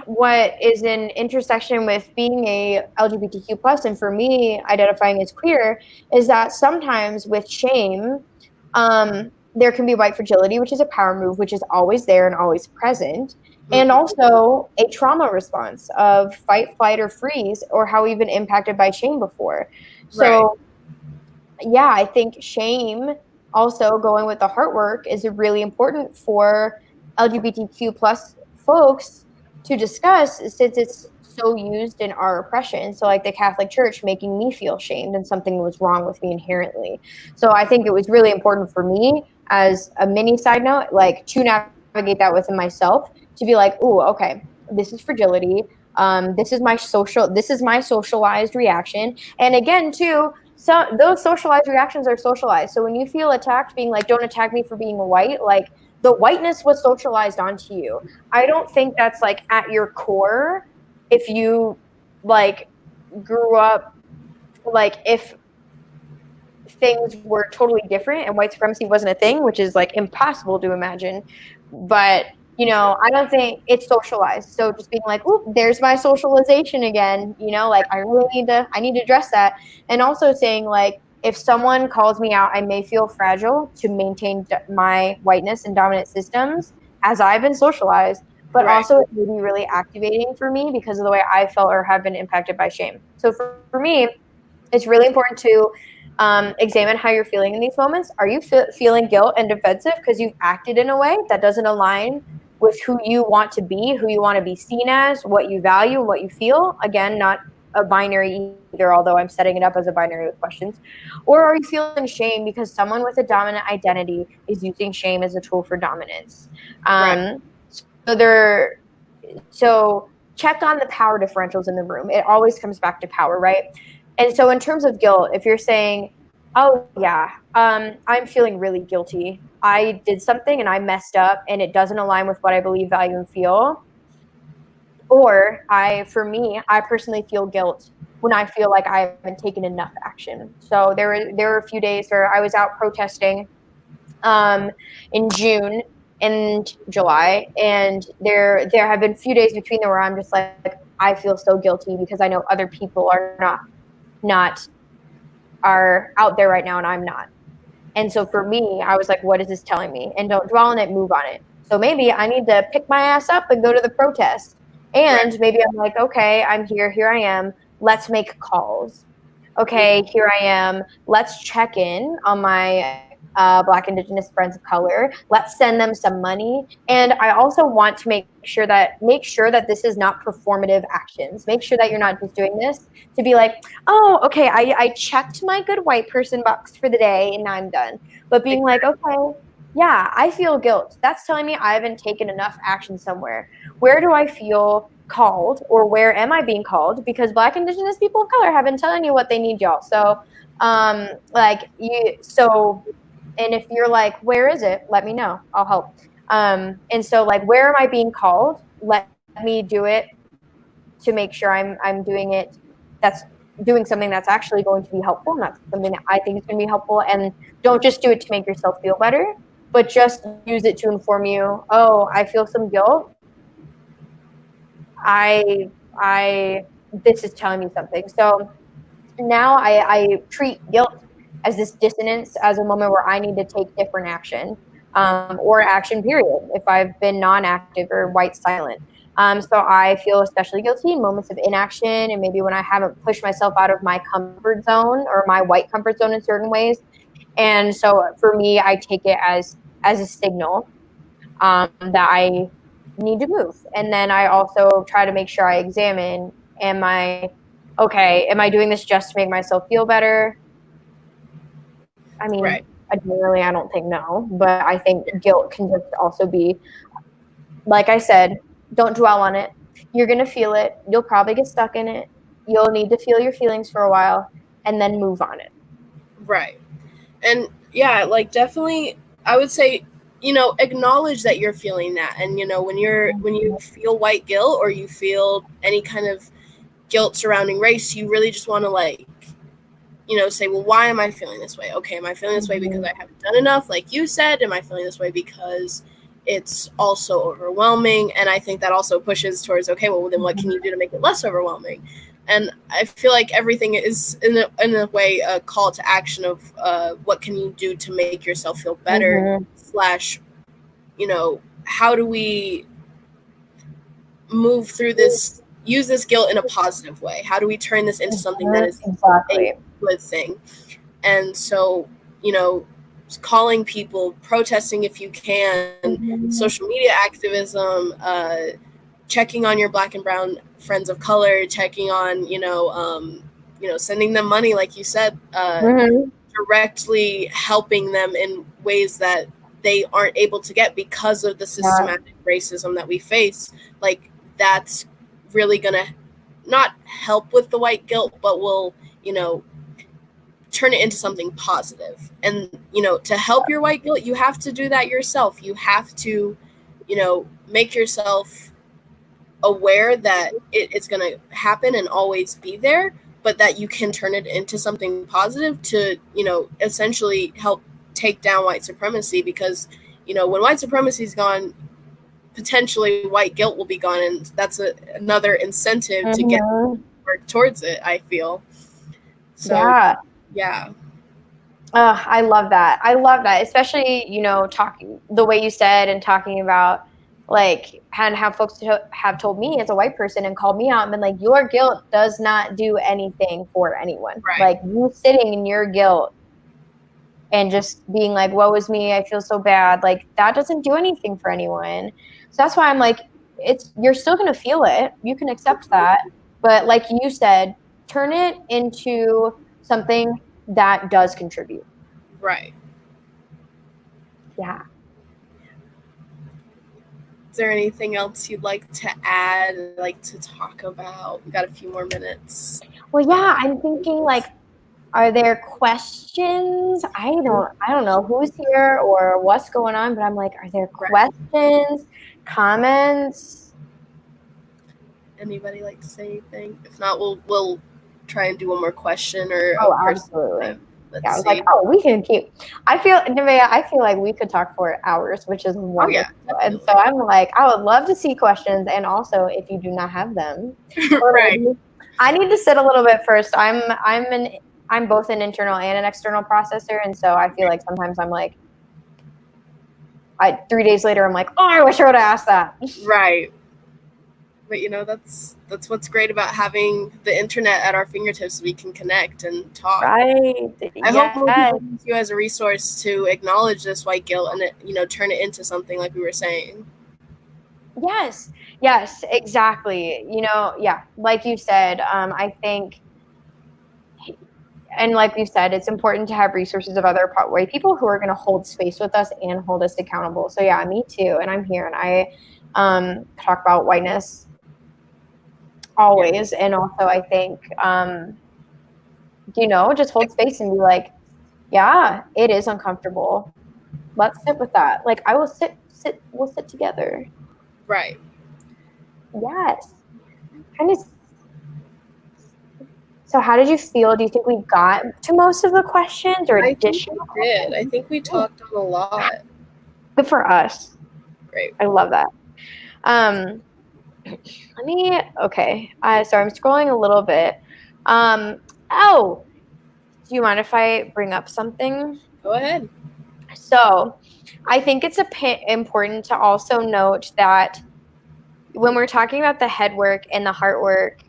what is an intersection with being a LGBTQ plus, and for me identifying as queer, is that sometimes with shame, there can be white fragility, which is a power move, which is always there and always present, and also a trauma response of fight, flight, or freeze, or how we've been impacted by shame before. So yeah, I think shame, also going with the heart work, is really important for LGBTQ plus folks to discuss, since it's so used in our oppression. So like the Catholic Church making me feel shamed and something was wrong with me inherently. So I think it was really important for me, as a mini side note, like to navigate that within myself, to be like, ooh, okay, this is fragility. This is my socialized reaction. And again, too, so those socialized reactions are socialized. So when you feel attacked, being like, don't attack me for being white, like the whiteness was socialized onto you. I don't think that's like at your core. If you like grew up, like if things were totally different and white supremacy wasn't a thing, which is like impossible to imagine. But I don't think it's socialized. So just being like, "Oop, there's my socialization again." Like I need to address that. And also saying like, if someone calls me out, I may feel fragile to maintain my whiteness and dominant systems as I've been socialized. But also it may be really activating for me because of the way I felt or have been impacted by shame. So for me, it's really important to examine how you're feeling in these moments. Are you feeling guilt and defensive because you've acted in a way that doesn't align with who you want to be, who you want to be seen as, what you value, what you feel? Again, not a binary either, although I'm setting it up as a binary with questions. Or are you feeling shame because someone with a dominant identity is using shame as a tool for dominance? So check on the power differentials in the room. It always comes back to power, right? And so in terms of guilt, if you're saying, oh yeah, I'm feeling really guilty, I did something and I messed up and it doesn't align with what I believe, value, and feel. Or for me, I personally feel guilt when I feel like I haven't taken enough action. So there were a few days where I was out protesting in June and July, and there have been a few days between there where I'm just like, I feel so guilty because I know other people are out there right now and I'm not. And so for me, I was like, what is this telling me? And don't dwell on it, move on it. So maybe I need to pick my ass up and go to the protest. And maybe I'm like, okay, I'm here I am. Let's make calls. Okay, here I am. Let's check in on my Black, Indigenous friends of color. Let's send them some money. And I also want to make sure that this is not performative actions. Make sure that you're not just doing this to be like, oh, okay, I checked my good white person box for the day and now I'm done. But being like, okay, yeah, I feel guilt. That's telling me I haven't taken enough action somewhere. Where do I feel called, or where am I being called? Because Black, Indigenous people of color have been telling you what they need, y'all. So, and if you're like, where is it? Let me know. I'll help. And so, like, where am I being called? Let me do it to make sure I'm doing it. That's doing something that's actually going to be helpful, and that's something that I think is going to be helpful. And don't just do it to make yourself feel better, but just use it to inform you. Oh, I feel some guilt. I this is telling me something. So now I treat guilt as this dissonance, as a moment where I need to take different action, or action period if I've been non-active or white silent. So I feel especially guilty in moments of inaction, and maybe when I haven't pushed myself out of my comfort zone or my white comfort zone in certain ways. And so for me, I take it as a signal, that I need to move. And then I also try to make sure I examine, am I okay? Am I doing this just to make myself feel better? I mean, Right. generally, I don't think no, but I think guilt can just also be, like I said, don't dwell on it. You're going to feel it. You'll probably get stuck in it. You'll need to feel your feelings for a while and then move on it. Right. And yeah, like definitely I would say, acknowledge that you're feeling that. And when you feel white guilt, or you feel any kind of guilt surrounding race, you really just want to like, say, well, why am I feeling this way? Okay, am I feeling this way because I haven't done enough, like you said? Am I feeling this way because it's also overwhelming? And I think that also pushes towards, okay, well, then what can you do to make it less overwhelming? And I feel like everything is in a way a call to action of what can you do to make yourself feel better, slash, how do we move through this, use this guilt in a positive way? How do we turn this into something that is a good thing? And so, calling people, protesting if you can, social media activism, checking on your Black and brown friends of color, checking on, sending them money, like you said, directly helping them in ways that they aren't able to get because of the systematic racism that we face. Like, that's really gonna not help with the white guilt, but will, turn it into something positive. And, to help your white guilt, you have to do that yourself. You have to, make yourself aware that it's going to happen and always be there, but that you can turn it into something positive to, essentially help take down white supremacy. Because, when white supremacy is gone, potentially white guilt will be gone, and that's another incentive to get work towards it, I feel. So yeah. I love that. I love that, especially, talking the way you said and talking about, like, and how folks have told me as a white person and called me out and been like, your guilt does not do anything for anyone. Right. Like, you sitting in your guilt and just being like, woe is me, I feel so bad. Like, that doesn't do anything for anyone. So that's why I'm like, you're still going to feel it. You can accept that. But like you said, turn it into something that does contribute. Right. Yeah. Is there anything else you'd like to add, like to talk about? We got a few more minutes. Well, yeah, I'm thinking, like, are there questions? I don't know who's here or what's going on, but I'm like, are there questions, comments? Anybody like to say anything? If not, we'll try and do one more question or Absolutely. Let's I was see. like, we can keep. I feel like we could talk for hours, which is wonderful. And so I'm like, I would love to see questions, and also if you do not have them, right. I need to sit a little bit first. I'm both an internal and an external processor, and so I feel like sometimes I'm like, 3 days later I'm like, oh, I wish I would have asked that. Right. But that's what's great about having the internet at our fingertips. We can connect and talk. Right. I hope more Yes. people use you as a resource to acknowledge this white guilt and turn it into something like we were saying. Yes. Yes, exactly. Yeah, like you said, I think, and like you said, it's important to have resources of other white people who are going to hold space with us and hold us accountable. So yeah, me too. And I'm here, and I talk about whiteness always. And also I think, just hold space and be like, yeah, it is uncomfortable. Let's sit with that. Like, I will we'll sit together. Right. Yes. Kind of. So how did you feel? Do you think we got to most of the questions or I think additional we did. I questions? think we talked on a lot. Good for us. Great. I love that. Um, okay. So I'm scrolling a little bit. Um, oh, do you mind if I bring up something? Go ahead. So I think it's important to also note that when we're talking about the head work and the heart work,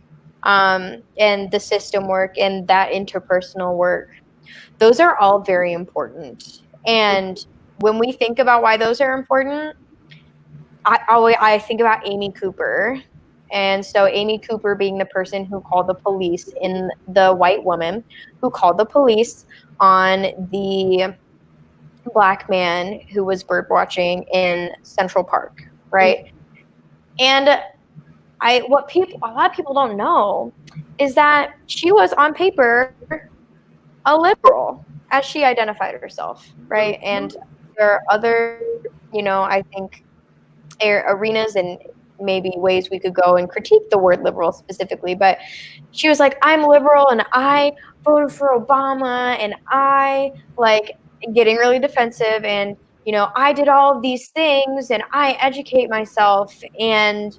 and the system work and that interpersonal work, those are all very important. And when we think about why those are important, I think about Amy Cooper. And so Amy Cooper being the person who called the police, in the white woman who called the police on the Black man who was bird watching in Central Park, right? And a lot of people don't know is that she was on paper a liberal as she identified herself, right? And there are other, I think arenas and maybe ways we could go and critique the word liberal specifically, but she was like, I'm liberal and I voted for Obama and I like getting really defensive and I did all of these things and I educate myself, and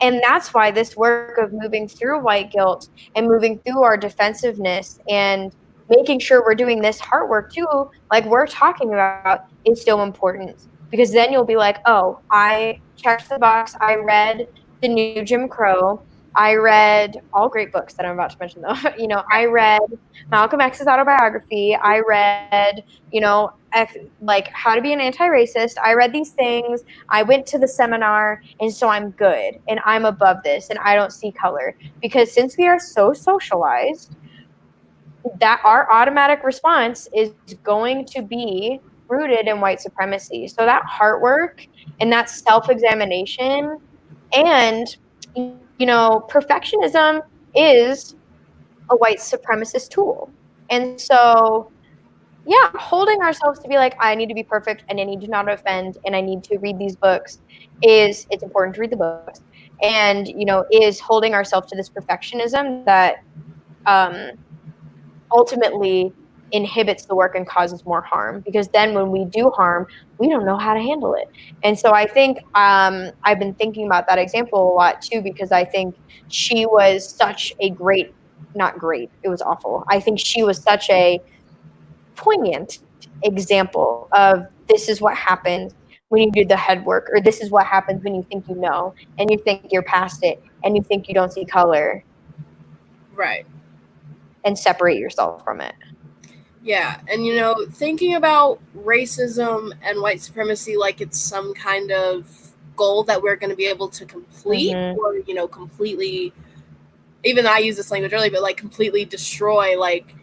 that's why this work of moving through white guilt and moving through our defensiveness and making sure we're doing this heart work too, like we're talking about, is so important. Because then you'll be like, oh, I checked the box. I read The New Jim Crow. I read all great books that I'm about to mention, though. I read Malcolm X's autobiography. I read, like How to Be an Anti-Racist. I read these things. I went to the seminar, and so I'm good, and I'm above this, and I don't see color. Because since we are so socialized, that our automatic response is going to be rooted in white supremacy. So that heart work and that self-examination, and perfectionism is a white supremacist tool. And so yeah, holding ourselves to be like, I need to be perfect and I need to not offend and I need to read these books, it's important to read the books, and is holding ourselves to this perfectionism that ultimately inhibits the work and causes more harm, because then when we do harm, we don't know how to handle it. And so I think I've been thinking about that example a lot too, because I think she was such a not great, it was awful. I think she was such a poignant example of, this is what happens when you do the head work, or this is what happens when you think and you think you're past it and you think you don't see color, Right. and separate yourself from it. Yeah, and thinking about racism and white supremacy like it's some kind of goal that we're going to be able to complete, or completely, even though I used this language earlier, but like completely destroy, like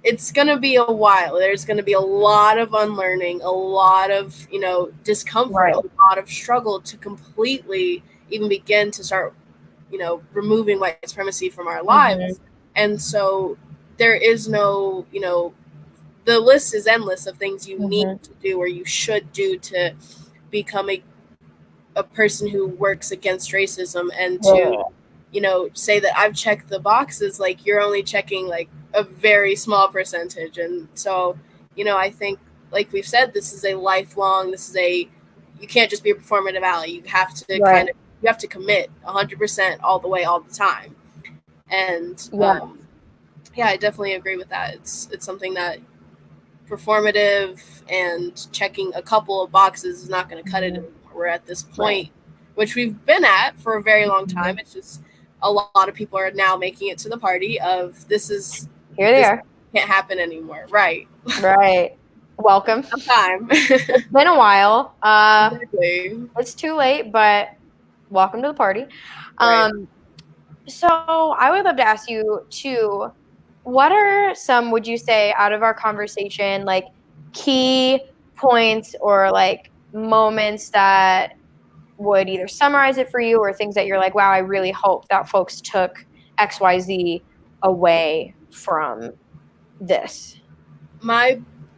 it's going to be a while. There's going to be a lot of unlearning, a lot of discomfort, Right. a lot of struggle to completely even begin to start removing white supremacy from our lives. And so there is no the list is endless of things you need to do or you should do to become a person who works against racism, and to say that I've checked the boxes. Like, you're only checking like a very small percentage. And so I think, like we've said, this is you can't just be a performative ally. You have to you have to commit 100% all the way, all the time. And yeah, I definitely agree with that. It's something that performative and checking a couple of boxes is not going to cut it anymore. We're at this point which we've been at for a very long time. It's just a lot of people are now making it to the party of Here they this are. can't happen anymore. Right. Right. Welcome. Time. It's been a while. Exactly. It's too late, but welcome to the party. Right. So I would love to ask you too, what are some, would you say, out of our conversation, like key points or like moments that would either summarize it for you or things that you're like, wow, I really hope that folks took XYZ away from this?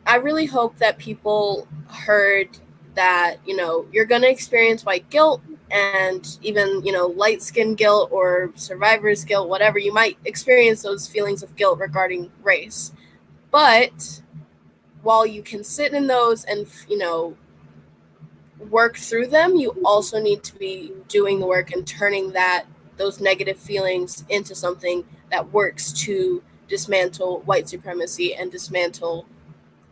I really hope that people heard that, you're going to experience white guilt and even, light skin guilt or survivor's guilt, whatever. You might experience those feelings of guilt regarding race. But while you can sit in those and, work through them, you also need to be doing the work and turning those negative feelings into something that works to dismantle white supremacy and dismantle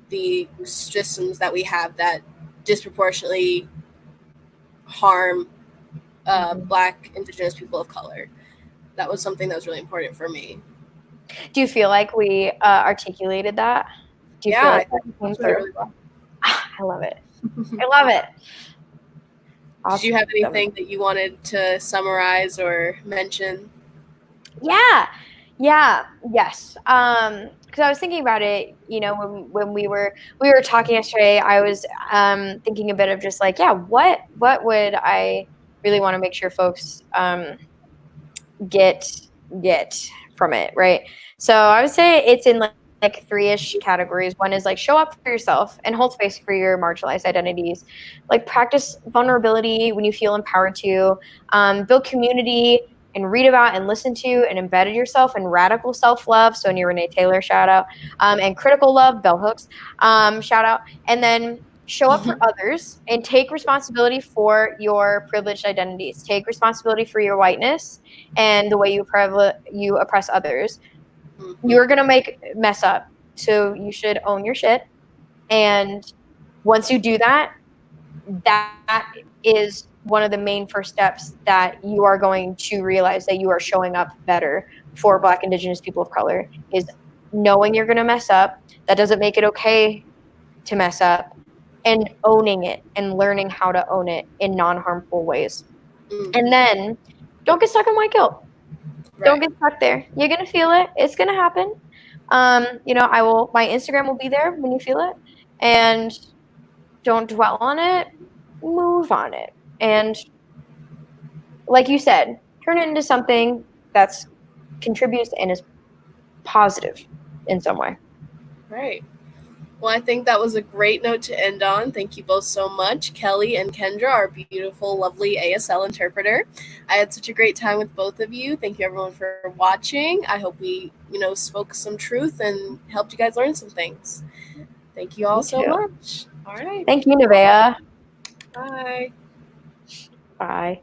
the systems that we have that disproportionately harm Black, Indigenous people of color. That was something that was really important for me. Do you feel like we articulated that? Do you feel like that came through? Really well. I love it. I love it. Awesome. Did you have anything that you wanted to summarize or mention? Yes. Because I was thinking about it, when we were talking yesterday, I was thinking a bit of just like, what would I really want to make sure folks get from it, right? So I would say it's in like three-ish categories. One is like show up for yourself and hold space for your marginalized identities. Like practice vulnerability when you feel empowered to. Build community and read about and listen to and embed yourself in radical self-love. So in your Renee Taylor shout out. And critical love, bell hooks, shout out. And then show up for others and take responsibility for your privileged identities. Take responsibility for your whiteness and the way you oppress others. You're going to mess up. So you should own your shit. And once you do that, that is one of the main first steps that you are going to realize that you are showing up better for Black, Indigenous people of color, is knowing you're going to mess up. That doesn't make it okay to mess up, and owning it and learning how to own it in non-harmful ways. And then don't get stuck in white guilt. Right. Don't get stuck there. You're going to feel it. It's going to happen. My Instagram will be there when you feel it, and don't dwell on it. Move on it. And like you said, turn it into something that's contributes and is positive in some way. Right. Well, I think that was a great note to end on. Thank you both so much, Kelly and Kendra, our beautiful, lovely ASL interpreter. I had such a great time with both of you. Thank you, everyone, for watching. I hope we, spoke some truth and helped you guys learn some things. Thank you all so much. All right. Thank you, Nevaeh. Bye. Bye.